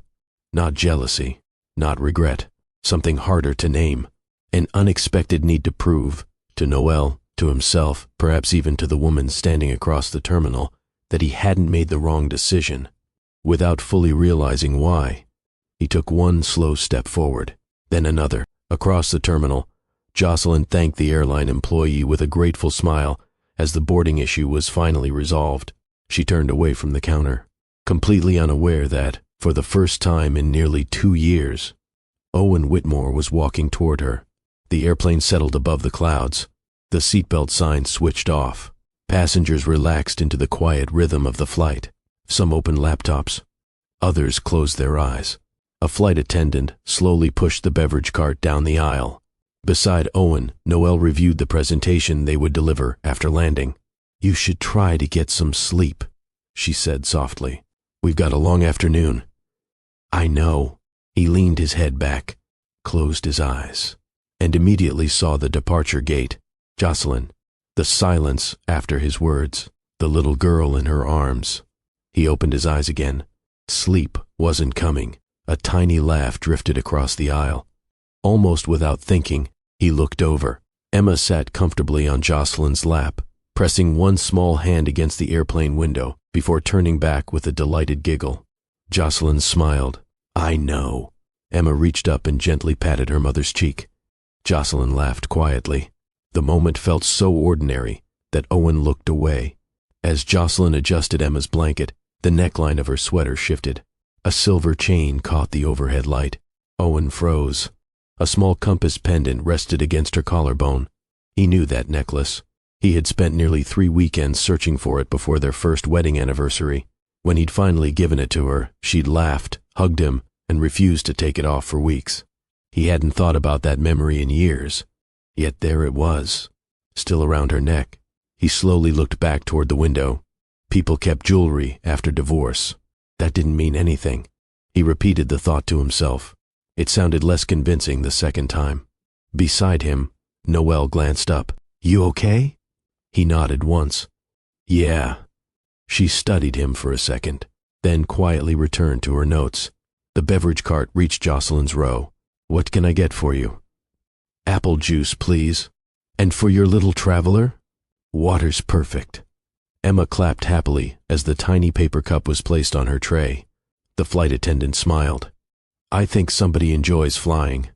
Not jealousy, not regret, something harder to name. An unexpected need to prove, to Noel, to himself, perhaps even to the woman standing across the terminal, that he hadn't made the wrong decision. Without fully realizing why, he took one slow step forward, then another. Across the terminal, Jocelyn thanked the airline employee with a grateful smile as the boarding issue was finally resolved. She turned away from the counter, completely unaware that, for the first time in nearly 2 years, Owen Whitmore was walking toward her. The airplane settled above the clouds. The seatbelt sign switched off. Passengers relaxed into the quiet rhythm of the flight. Some opened laptops. Others closed their eyes. A flight attendant slowly pushed the beverage cart down the aisle. Beside Owen, Noel reviewed the presentation they would deliver after landing. "You should try to get some sleep," she said softly. "We've got a long afternoon." "I know." He leaned his head back, closed his eyes, and immediately saw the departure gate. Jocelyn. The silence after his words. The little girl in her arms. He opened his eyes again. Sleep wasn't coming. A tiny laugh drifted across the aisle. Almost without thinking, he looked over. Emma sat comfortably on Jocelyn's lap, pressing one small hand against the airplane window before turning back with a delighted giggle. Jocelyn smiled. "I know." Emma reached up and gently patted her mother's cheek. Jocelyn laughed quietly. The moment felt so ordinary that Owen looked away. As Jocelyn adjusted Emma's blanket, the neckline of her sweater shifted. A silver chain caught the overhead light. Owen froze. A small compass pendant rested against her collarbone. He knew that necklace. He had spent nearly 3 weekends searching for it before their first wedding anniversary. When he'd finally given it to her, she'd laughed, hugged him, and refused to take it off for weeks. He hadn't thought about that memory in years. Yet there it was, still around her neck. He slowly looked back toward the window. People kept jewelry after divorce. That didn't mean anything. He repeated the thought to himself. It sounded less convincing the second time. Beside him, Noel glanced up. "You okay?" He nodded once. "Yeah." She studied him for a second, then quietly returned to her notes. The beverage cart reached Jocelyn's row. "What can I get for you?" "Apple juice, please. And for your little traveler?" "Water's perfect." Emma clapped happily as the tiny paper cup was placed on her tray. The flight attendant smiled. "I think somebody enjoys flying."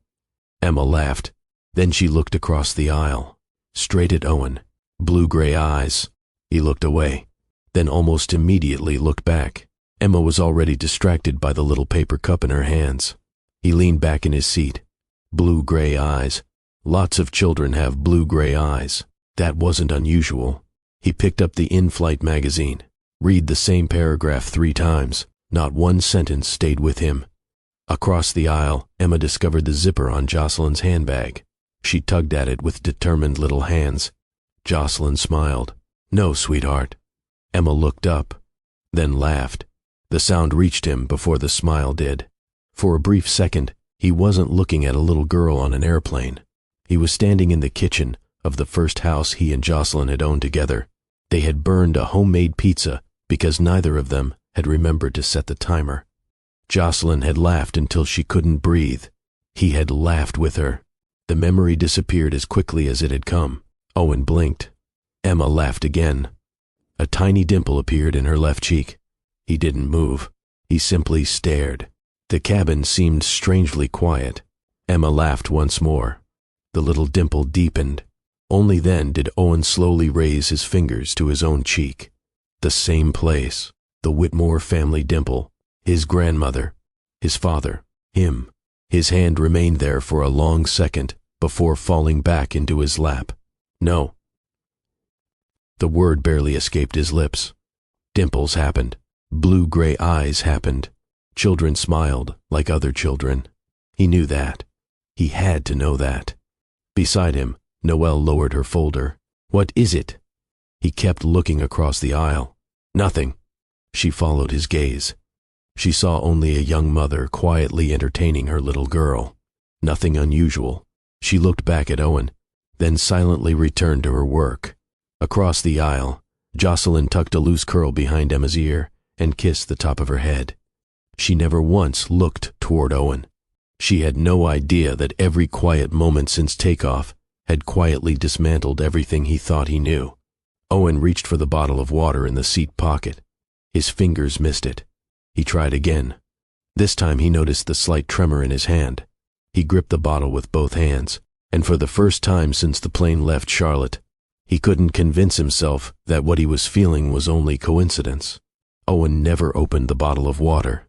Emma laughed. Then she looked across the aisle, straight at Owen. Blue-gray eyes. He looked away, then almost immediately looked back. Emma was already distracted by the little paper cup in her hands. He leaned back in his seat. Blue-gray eyes. Lots of children have blue-gray eyes. That wasn't unusual. He picked up the in-flight magazine. Read the same paragraph 3 times. Not one sentence stayed with him. Across the aisle, Emma discovered the zipper on Jocelyn's handbag. She tugged at it with determined little hands. Jocelyn smiled. "No, sweetheart." Emma looked up, then laughed. The sound reached him before the smile did. For a brief second, he wasn't looking at a little girl on an airplane. He was standing in the kitchen of the first house he and Jocelyn had owned together. They had burned a homemade pizza because neither of them had remembered to set the timer. Jocelyn had laughed until she couldn't breathe. He had laughed with her. The memory disappeared as quickly as it had come. Owen blinked. Emma laughed again. A tiny dimple appeared in her left cheek. He didn't move. He simply stared. The cabin seemed strangely quiet. Emma laughed once more. The little dimple deepened. Only then did Owen slowly raise his fingers to his own cheek. The same place. The Whitmore family dimple. His grandmother. His father. Him. His hand remained there for a long second before falling back into his lap. "No." The word barely escaped his lips. Dimples happened. Blue-gray eyes happened. Children smiled like other children. He knew that. He had to know that. Beside him, Noelle lowered her folder. "What is it?" He kept looking across the aisle. "Nothing." She followed his gaze. She saw only a young mother quietly entertaining her little girl. Nothing unusual. She looked back at Owen, then silently returned to her work. Across the aisle, Jocelyn tucked a loose curl behind Emma's ear and kissed the top of her head. She never once looked toward Owen. She had no idea that every quiet moment since takeoff had quietly dismantled everything he thought he knew. Owen reached for the bottle of water in the seat pocket. His fingers missed it. He tried again. This time he noticed the slight tremor in his hand. He gripped the bottle with both hands, and for the first time since the plane left Charlotte, he couldn't convince himself that what he was feeling was only coincidence. Owen never opened the bottle of water.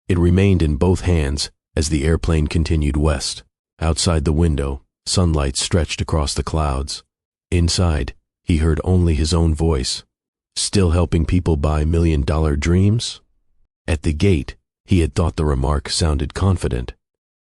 It remained in both hands as the airplane continued west. Outside the window, sunlight stretched across the clouds. Inside, he heard only his own voice. Still helping people buy million-dollar dreams? At the gate, he had thought the remark sounded confident.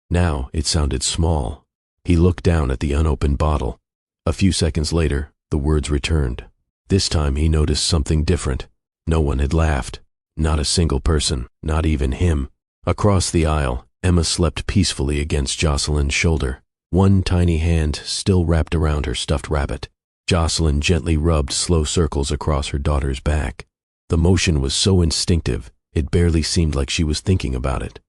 Now it sounded small. He looked down at the unopened bottle. A few seconds later, the words returned. This time he noticed something different. No one had laughed. Not a single person, not even him. Across the aisle, Emma slept peacefully against Jocelyn's shoulder, one tiny hand still wrapped around her stuffed rabbit. Jocelyn gently rubbed slow circles across her daughter's back. The motion was so instinctive, it barely seemed like she was thinking about it.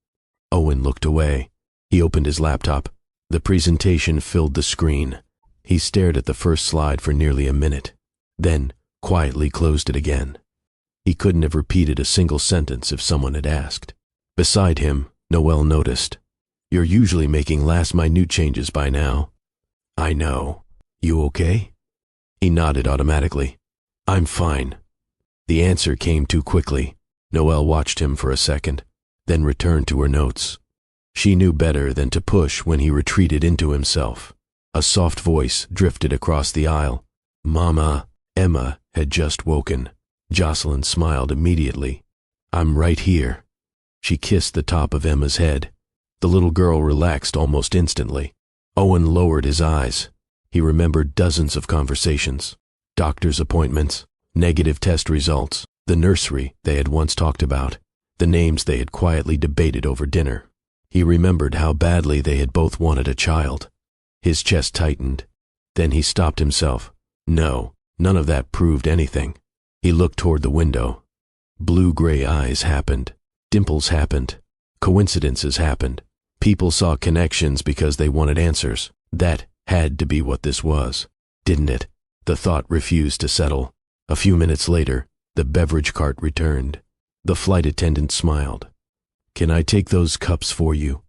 Owen looked away. He opened his laptop. The presentation filled the screen. He stared at the first slide for nearly a minute, then quietly closed it again. He couldn't have repeated a single sentence if someone had asked. Beside him, Noelle noticed. "You're usually making last-minute changes by now." "I know. You okay?" He nodded automatically. "I'm fine." The answer came too quickly. Noelle watched him for a second, then returned to her notes. She knew better than to push when he retreated into himself. A soft voice drifted across the aisle. "Mama." Emma had just woken. Jocelyn smiled immediately. "I'm right here." She kissed the top of Emma's head. The little girl relaxed almost instantly. Owen lowered his eyes. He remembered dozens of conversations, doctor's appointments, negative test results, the nursery they had once talked about, the names they had quietly debated over dinner. He remembered how badly they had both wanted a child. His chest tightened. Then he stopped himself. No, none of that proved anything. He looked toward the window. Blue-gray eyes happened. Dimples happened. Coincidences happened. People saw connections because they wanted answers. That had to be what this was, didn't it? The thought refused to settle. A few minutes later, the beverage cart returned. The flight attendant smiled. "Can I take those cups for you?"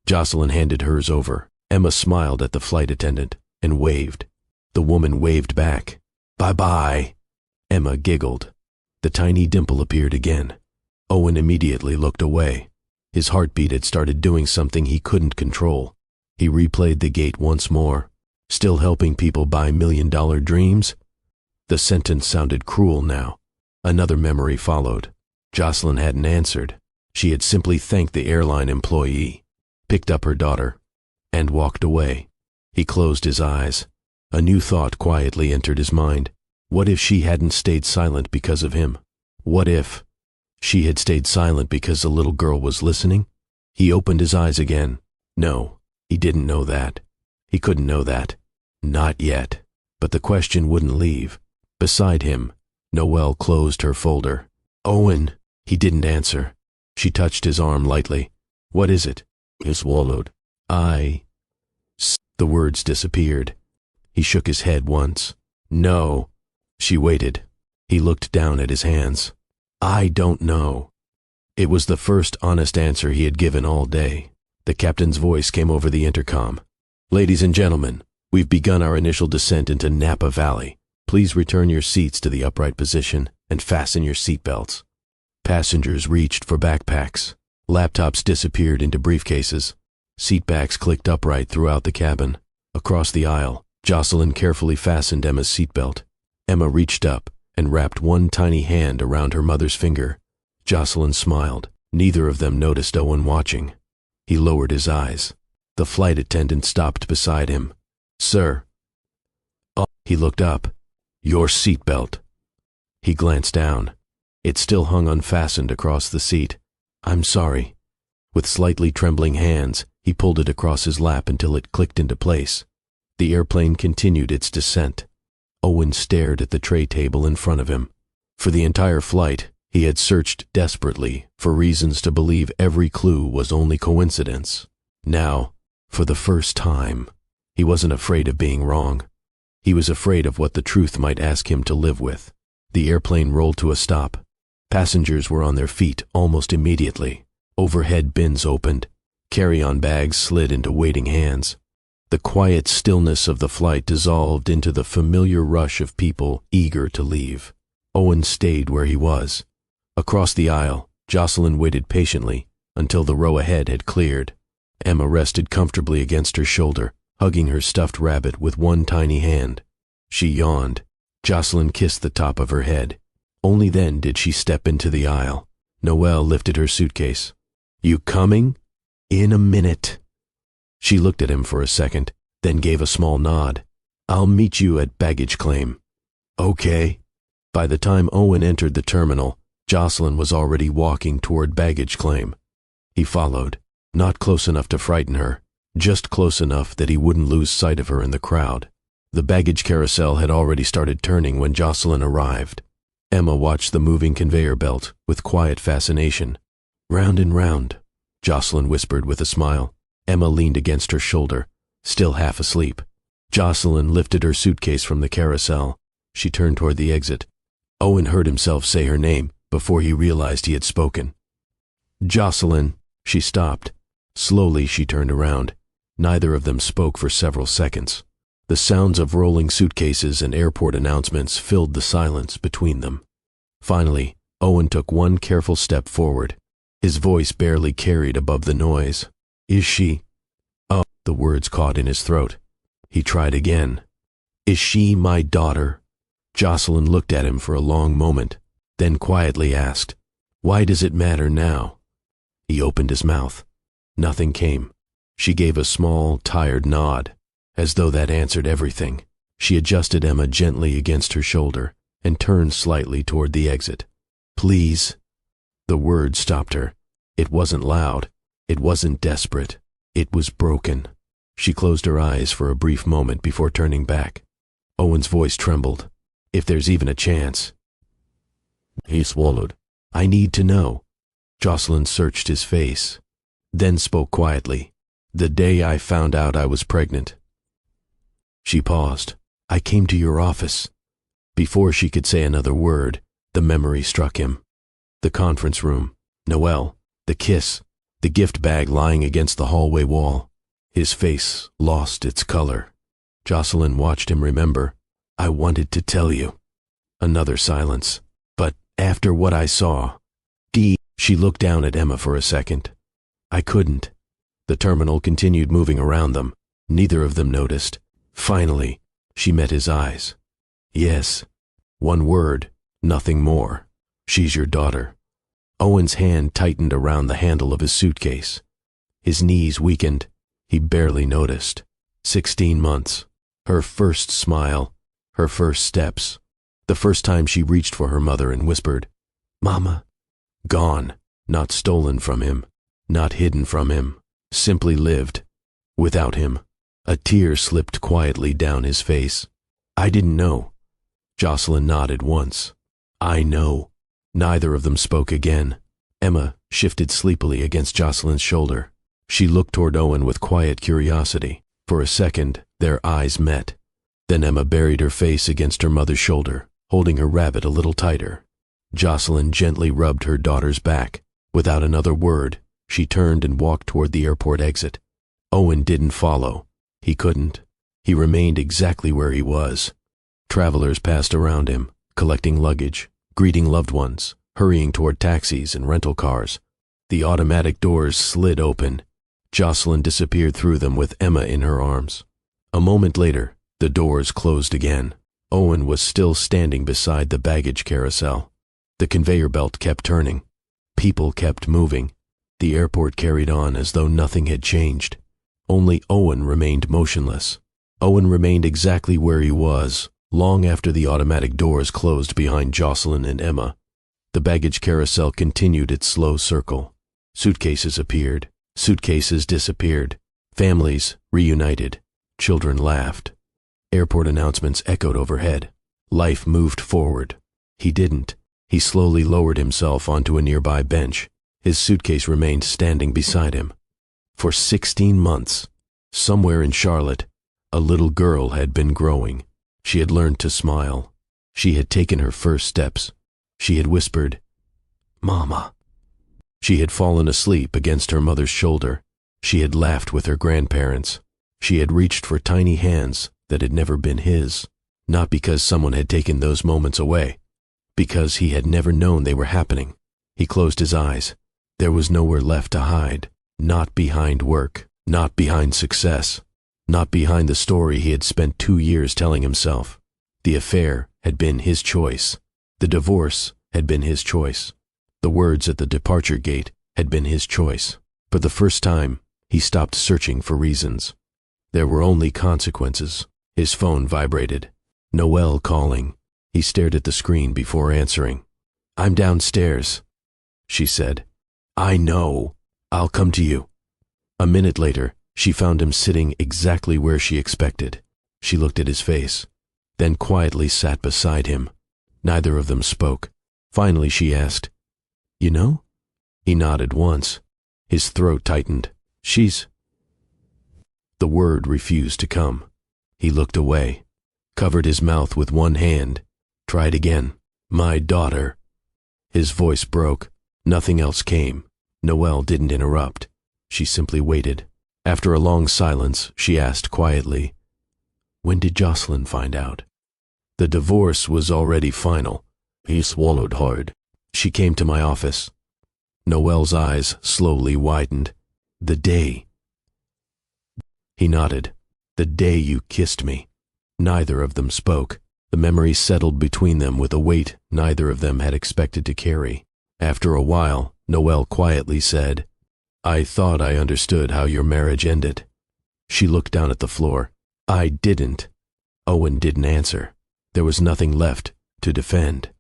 Jocelyn handed hers over. Emma smiled at the flight attendant and waved. The woman waved back. "Bye-bye." Emma giggled. The tiny dimple appeared again. Owen immediately looked away. His heartbeat had started doing something he couldn't control. He replayed the gate once more. "Still helping people buy million-dollar dreams?" The sentence sounded cruel now. Another memory followed. Jocelyn hadn't answered. She had simply thanked the airline employee, picked up her daughter, and walked away. He closed his eyes. A new thought quietly entered his mind. What if she hadn't stayed silent because of him? What if she had stayed silent because the little girl was listening? He opened his eyes again. No, he didn't know that. He couldn't know that. Not yet. But the question wouldn't leave. Beside him, Noelle closed her folder. "Owen." He didn't answer. She touched his arm lightly. "What is it?" He swallowed. The words disappeared. He shook his head once. "No." She waited. He looked down at his hands. "I don't know." It was the first honest answer he had given all day. The captain's voice came over the intercom. "Ladies and gentlemen, we've begun our initial descent into Napa Valley. Please return your seats to the upright position and fasten your seatbelts." Passengers reached for backpacks. Laptops disappeared into briefcases. Seatbacks clicked upright throughout the cabin. Across the aisle, Jocelyn carefully fastened Emma's seatbelt. Emma reached up and wrapped one tiny hand around her mother's finger. Jocelyn smiled. Neither of them noticed Owen watching. He lowered his eyes. The flight attendant stopped beside him. "Sir." Oh, he looked up. "Your seatbelt." He glanced down. It still hung unfastened across the seat. I'm sorry. With slightly trembling hands, he pulled it across his lap until it clicked into place. The airplane continued its descent. Owen stared at the tray table in front of him. For the entire flight, he had searched desperately for reasons to believe every clue was only coincidence. Now, for the first time, he wasn't afraid of being wrong. He was afraid of what the truth might ask him to live with. The airplane rolled to a stop. Passengers were on their feet almost immediately. Overhead bins opened. Carry-on bags slid into waiting hands. The quiet stillness of the flight dissolved into the familiar rush of people eager to leave. Owen stayed where he was. Across the aisle, Jocelyn waited patiently until the row ahead had cleared. Emma rested comfortably against her shoulder, hugging her stuffed rabbit with one tiny hand. She yawned. Jocelyn kissed the top of her head. Only then did she step into the aisle. Noelle lifted her suitcase. "You coming?" "In a minute." She looked at him for a second, then gave a small nod. "I'll meet you at baggage claim." "Okay." By the time Owen entered the terminal, Jocelyn was already walking toward baggage claim. He followed, not close enough to frighten her, just close enough that he wouldn't lose sight of her in the crowd. The baggage carousel had already started turning when Jocelyn arrived. Emma watched the moving conveyor belt with quiet fascination. "Round and round," Jocelyn whispered with a smile. Emma leaned against her shoulder, still half asleep. Jocelyn lifted her suitcase from the carousel. She turned toward the exit. Owen heard himself say her name before he realized he had spoken. "Jocelyn." She stopped. Slowly she turned around. Neither of them spoke for several seconds. The sounds of rolling suitcases and airport announcements filled the silence between them. Finally, Owen took one careful step forward. His voice barely carried above the noise. "Is she—" Oh, the words caught in his throat. He tried again. "Is she my daughter?" Jocelyn looked at him for a long moment, then quietly asked, "Why does it matter now?" He opened his mouth. Nothing came. She gave a small, tired nod, as though that answered everything. She adjusted Emma gently against her shoulder and turned slightly toward the exit. "Please." The word stopped her. It wasn't loud. It wasn't desperate. It was broken. She closed her eyes for a brief moment before turning back. Owen's voice trembled. "If there's even a chance." He swallowed. "I need to know." Jocelyn searched his face, then spoke quietly. "The day I found out I was pregnant." She paused. "I came to your office." Before she could say another word, the memory struck him. The conference room, Noelle, the kiss, the gift bag lying against the hallway wall. His face lost its color. Jocelyn watched him remember. "I wanted to tell you." Another silence. "But after what I saw." She looked down at Emma for a second. "I couldn't." The terminal continued moving around them. Neither of them noticed. Finally, she met his eyes. "Yes." One word, nothing more. "She's your daughter." Owen's hand tightened around the handle of his suitcase. His knees weakened. He barely noticed. 16 months. Her first smile. Her first steps. The first time she reached for her mother and whispered, "Mama." Gone. Not stolen from him. Not hidden from him. Simply lived. Without him. A tear slipped quietly down his face. "I didn't know." Jocelyn nodded once. "I know." Neither of them spoke again. Emma shifted sleepily against Jocelyn's shoulder. She looked toward Owen with quiet curiosity. For a second, their eyes met. Then Emma buried her face against her mother's shoulder, holding her rabbit a little tighter. Jocelyn gently rubbed her daughter's back. Without another word, she turned and walked toward the airport exit. Owen didn't follow. He couldn't. He remained exactly where he was. Travelers passed around him, collecting luggage, greeting loved ones, hurrying toward taxis and rental cars. The automatic doors slid open. Jocelyn disappeared through them with Emma in her arms. A moment later, the doors closed again. Owen was still standing beside the baggage carousel. The conveyor belt kept turning. People kept moving. The airport carried on as though nothing had changed. Only Owen remained motionless. Owen remained exactly where he was, long after the automatic doors closed behind Jocelyn and Emma. The baggage carousel continued its slow circle. Suitcases appeared. Suitcases disappeared. Families reunited. Children laughed. Airport announcements echoed overhead. Life moved forward. He didn't. He slowly lowered himself onto a nearby bench. His suitcase remained standing beside him. For 16 months, somewhere in Charlotte, a little girl had been growing. She had learned to smile. She had taken her first steps. She had whispered, "Mama." She had fallen asleep against her mother's shoulder. She had laughed with her grandparents. She had reached for tiny hands that had never been his, not because someone had taken those moments away, because he had never known they were happening. He closed his eyes. There was nowhere left to hide, not behind work, not behind success, not behind the story he had spent 2 years telling himself. The affair had been his choice. The divorce had been his choice. The words at the departure gate had been his choice. For the first time, he stopped searching for reasons. There were only consequences. His phone vibrated. Noelle calling. He stared at the screen before answering. "I'm downstairs," she said. "I know. I'll come to you." A minute later, she found him sitting exactly where she expected. She looked at his face, then quietly sat beside him. Neither of them spoke. Finally, she asked, "You know?" He nodded once. His throat tightened. "She's—" The word refused to come. He looked away, covered his mouth with one hand, tried again. "My daughter." His voice broke. Nothing else came. Noelle didn't interrupt. She simply waited. After a long silence, she asked quietly, "When did Jocelyn find out?" The divorce was already final. He swallowed hard. "She came to my office." Noelle's eyes slowly widened. "The day." He nodded. "The day you kissed me." Neither of them spoke. The memory settled between them with a weight neither of them had expected to carry. After a while, Noelle quietly said, "I thought I understood how your marriage ended." She looked down at the floor. "I didn't." Owen didn't answer. There was nothing left to defend,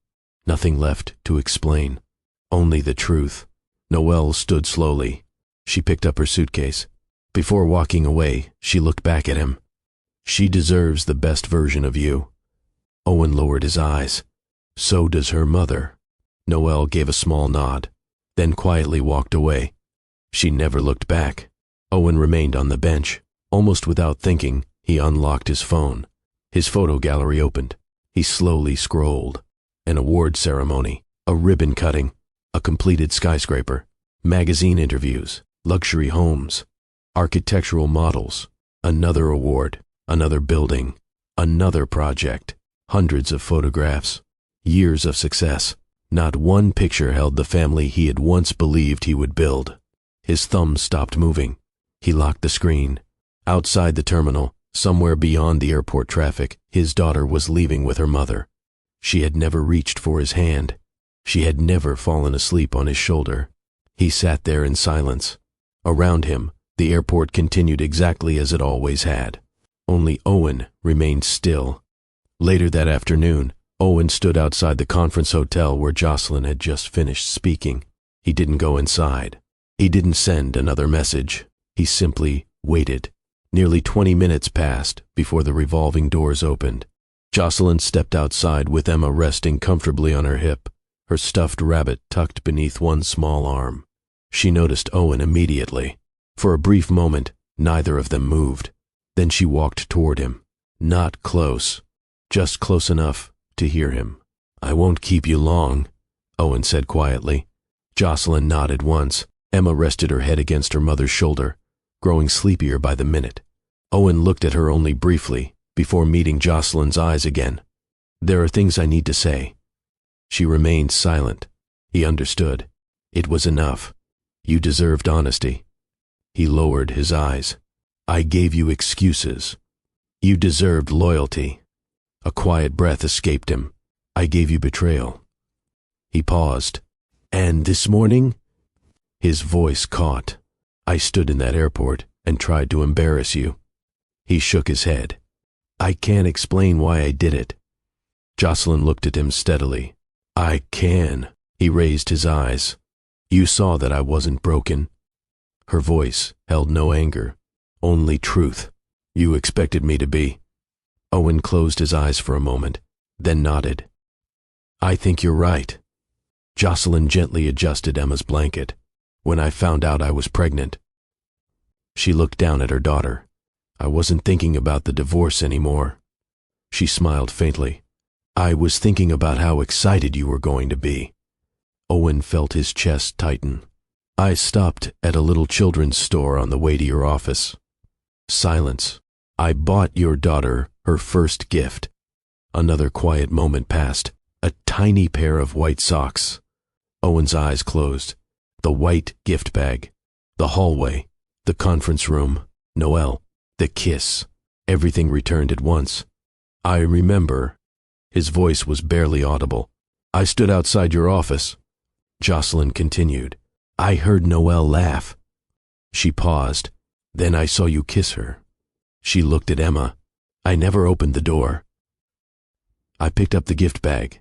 nothing left to explain, only the truth. Noelle stood slowly. She picked up her suitcase. Before walking away, she looked back at him. "She deserves the best version of you." Owen lowered his eyes. "So does her mother." Noelle gave a small nod, then quietly walked away. She never looked back. Owen remained on the bench. Almost without thinking, he unlocked his phone. His photo gallery opened. He slowly scrolled. An award ceremony, a ribbon cutting, a completed skyscraper, magazine interviews, luxury homes, architectural models, another award, another building, another project, hundreds of photographs, years of success. Not one picture held the family he had once believed he would build. His thumb stopped moving. He locked the screen. Outside the terminal, somewhere beyond the airport traffic, his daughter was leaving with her mother. She had never reached for his hand. She had never fallen asleep on his shoulder. He sat there in silence. Around him, the airport continued exactly as it always had. Only Owen remained still. Later that afternoon, Owen stood outside the conference hotel where Jocelyn had just finished speaking. He didn't go inside. He didn't send another message. He simply waited. Nearly 20 minutes passed before the revolving doors opened. Jocelyn stepped outside with Emma resting comfortably on her hip, her stuffed rabbit tucked beneath one small arm. She noticed Owen immediately. For a brief moment, neither of them moved. Then she walked toward him. Not close, just close enough to hear him. "I won't keep you long," Owen said quietly. Jocelyn nodded once. Emma rested her head against her mother's shoulder, growing sleepier by the minute. Owen looked at her only briefly before meeting Jocelyn's eyes again. "There are things I need to say." She remained silent. He understood. It was enough. "You deserved honesty." He lowered his eyes. "I gave you excuses. You deserved loyalty." A quiet breath escaped him. "I gave you betrayal." He paused. "And this morning?" His voice caught. "I stood in that airport and tried to embarrass you." He shook his head. "I can't explain why I did it." Jocelyn looked at him steadily. "I can." He raised his eyes. You saw that I wasn't broken." Her voice held no anger, only truth. "You expected me to be." Owen closed his eyes for a moment, then nodded. "I think you're right." Jocelyn gently adjusted Emma's blanket. "When I found out I was pregnant." She looked down at her daughter. "I wasn't thinking about the divorce anymore." She smiled faintly. "I was thinking about how excited you were going to be." Owen felt his chest tighten. "I stopped at a little children's store on the way to your office." Silence. "I bought your daughter her first gift." Another quiet moment passed. A tiny pair of white socks. Owen's eyes closed. The white gift bag. The hallway. The conference room. Noelle. The kiss. Everything returned at once. "I remember." His voice was barely audible. "I stood outside your office." Jocelyn continued. "I heard Noelle laugh." She paused. "Then I saw you kiss her." She looked at Emma. "I never opened the door." "I picked up the gift bag."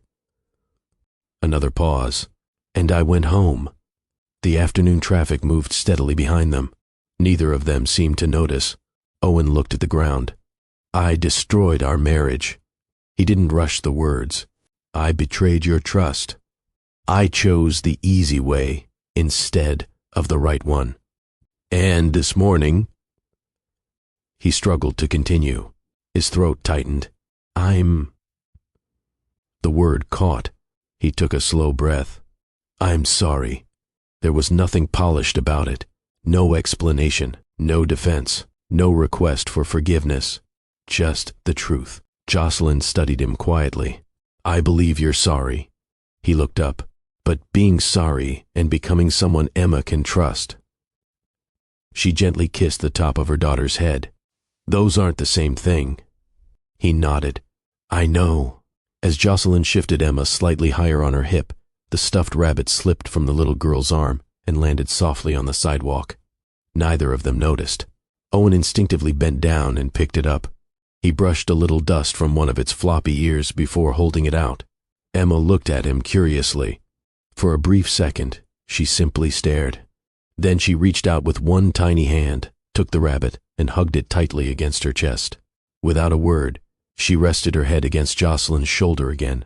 Another pause. "And I went home." The afternoon traffic moved steadily behind them. Neither of them seemed to notice. Owen looked at the ground. "I destroyed our marriage." He didn't rush the words. "I betrayed your trust. I chose the easy way instead of the right one. And this morning—" He struggled to continue. His throat tightened. "I'm—" The word caught. He took a slow breath. "I'm sorry." There was nothing polished about it. No explanation, no defense, no request for forgiveness. Just the truth. Jocelyn studied him quietly. "I believe you're sorry." He looked up. "But being sorry and becoming someone Emma can trust." She gently kissed the top of her daughter's head. "Those aren't the same thing." He nodded. "I know." As Jocelyn shifted Emma slightly higher on her hip, the stuffed rabbit slipped from the little girl's arm and landed softly on the sidewalk. Neither of them noticed. Owen instinctively bent down and picked it up. He brushed a little dust from one of its floppy ears before holding it out. Emma looked at him curiously. For a brief second, she simply stared. Then she reached out with one tiny hand, took the rabbit, and hugged it tightly against her chest. Without a word, she rested her head against Jocelyn's shoulder again.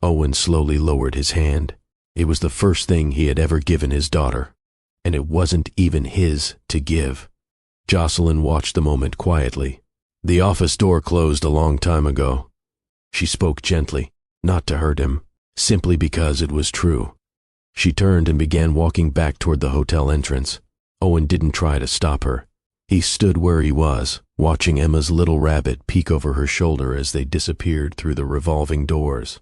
Owen slowly lowered his hand. It was the first thing he had ever given his daughter, and it wasn't even his to give. Jocelyn watched the moment quietly. "The office door closed a long time ago." She spoke gently, not to hurt him, simply because it was true. She turned and began walking back toward the hotel entrance. Owen didn't try to stop her. He stood where he was, watching Emma's little rabbit peek over her shoulder as they disappeared through the revolving doors.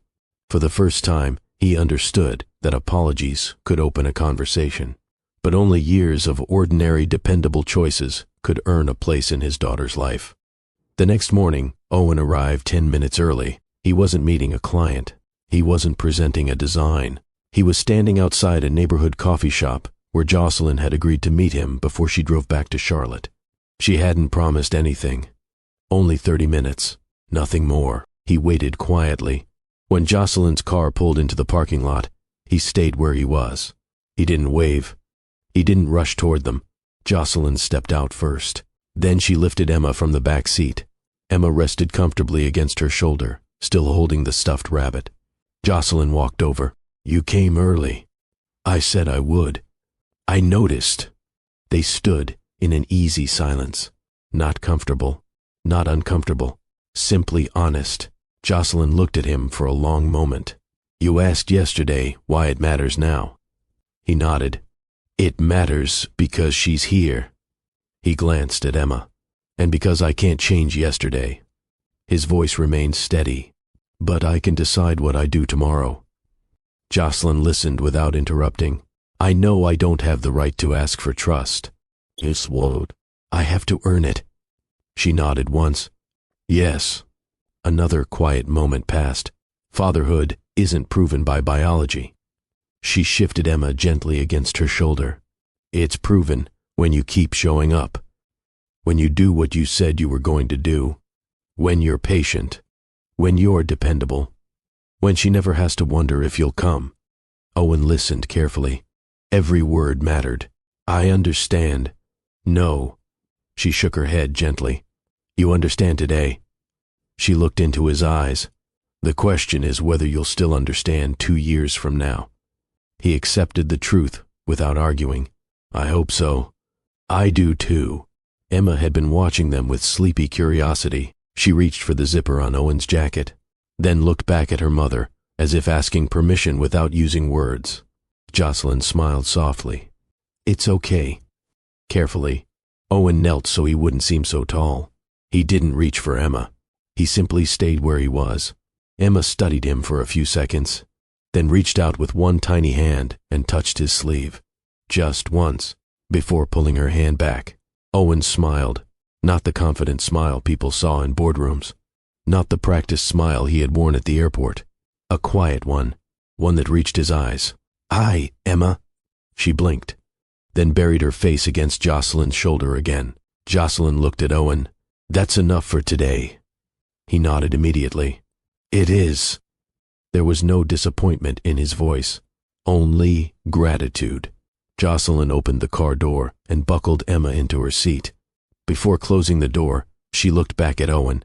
For the first time, he understood that apologies could open a conversation, but only years of ordinary, dependable choices could earn a place in his daughter's life. The next morning, Owen arrived 10 minutes early. He wasn't meeting a client. He wasn't presenting a design. He was standing outside a neighborhood coffee shop where Jocelyn had agreed to meet him before she drove back to Charlotte. She hadn't promised anything. Only 30 minutes, nothing more. He waited quietly. When Jocelyn's car pulled into the parking lot, he stayed where he was. He didn't wave. He didn't rush toward them. Jocelyn stepped out first. Then she lifted Emma from the back seat. Emma rested comfortably against her shoulder, still holding the stuffed rabbit. Jocelyn walked over. "You came early." "I said I would." "I noticed." They stood in an easy silence. Not comfortable, not uncomfortable, simply honest. Jocelyn looked at him for a long moment. "You asked yesterday why it matters now." He nodded. "It matters because she's here." He glanced at Emma. "And because I can't change yesterday." His voice remained steady. "But I can decide what I do tomorrow." Jocelyn listened without interrupting. "I know I don't have the right to ask for trust." He swallowed. "I have to earn it." She nodded once. "Yes." Another quiet moment passed. Fatherhood isn't proven by biology. She shifted Emma gently against her shoulder. "It's proven when you keep showing up. When you do what you said you were going to do. When you're patient. When you're dependable. When she never has to wonder if you'll come." Owen listened carefully. Every word mattered. I understand. No. She shook her head gently. You understand today. She looked into his eyes. The question is whether you'll still understand 2 years from now. He accepted the truth without arguing. I hope so. I do too. Emma had been watching them with sleepy curiosity. She reached for the zipper on Owen's jacket, then looked back at her mother, as if asking permission without using words. Jocelyn smiled softly. It's okay. Carefully, Owen knelt so he wouldn't seem so tall. He didn't reach for Emma. He simply stayed where he was. Emma studied him for a few seconds, then reached out with one tiny hand and touched his sleeve. Just once, before pulling her hand back. Owen smiled, not the confident smile people saw in boardrooms, not the practiced smile he had worn at the airport. A quiet one that reached his eyes. Aye, Emma. She blinked, then buried her face against Jocelyn's shoulder again. Jocelyn looked at Owen. That's enough for today. He nodded immediately. It is. There was no disappointment in his voice, only gratitude. Jocelyn opened the car door and buckled Emma into her seat. Before closing the door, she looked back at Owen.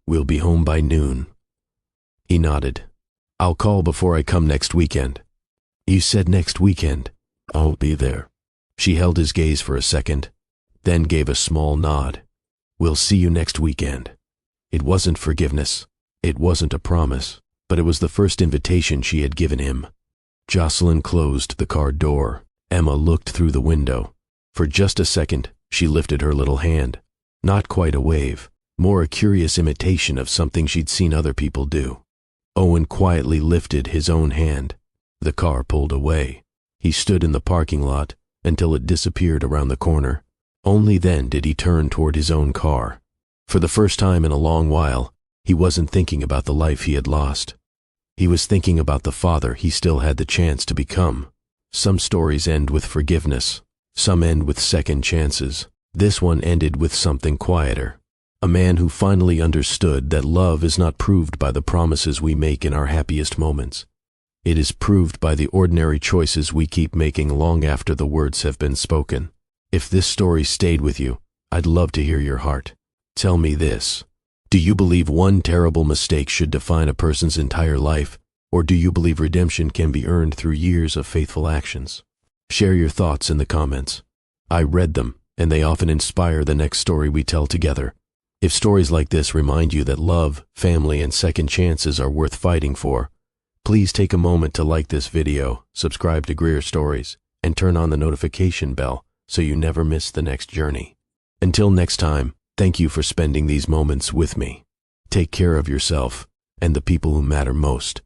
We'll be home by noon. He nodded. I'll call before I come next weekend. You said next weekend. I'll be there. She held his gaze for a second, then gave a small nod. We'll see you next weekend. It wasn't forgiveness. It wasn't a promise, but it was the first invitation she had given him. Jocelyn closed the car door. Emma looked through the window. For just a second, she lifted her little hand. Not quite a wave, more a curious imitation of something she'd seen other people do. Owen quietly lifted his own hand. The car pulled away. He stood in the parking lot until it disappeared around the corner. Only then did he turn toward his own car. For the first time in a long while, he wasn't thinking about the life he had lost. He was thinking about the father he still had the chance to become. Some stories end with forgiveness. Some end with second chances. This one ended with something quieter. A man who finally understood that love is not proved by the promises we make in our happiest moments. It is proved by the ordinary choices we keep making long after the words have been spoken. If this story stayed with you, I'd love to hear your heart. Tell me this. Do you believe one terrible mistake should define a person's entire life, or do you believe redemption can be earned through years of faithful actions? Share your thoughts in the comments. I read them, and they often inspire the next story we tell together. If stories like this remind you that love, family, and second chances are worth fighting for, please take a moment to like this video, subscribe to Greer Stories, and turn on the notification bell so you never miss the next journey. Until next time, thank you for spending these moments with me. Take care of yourself and the people who matter most.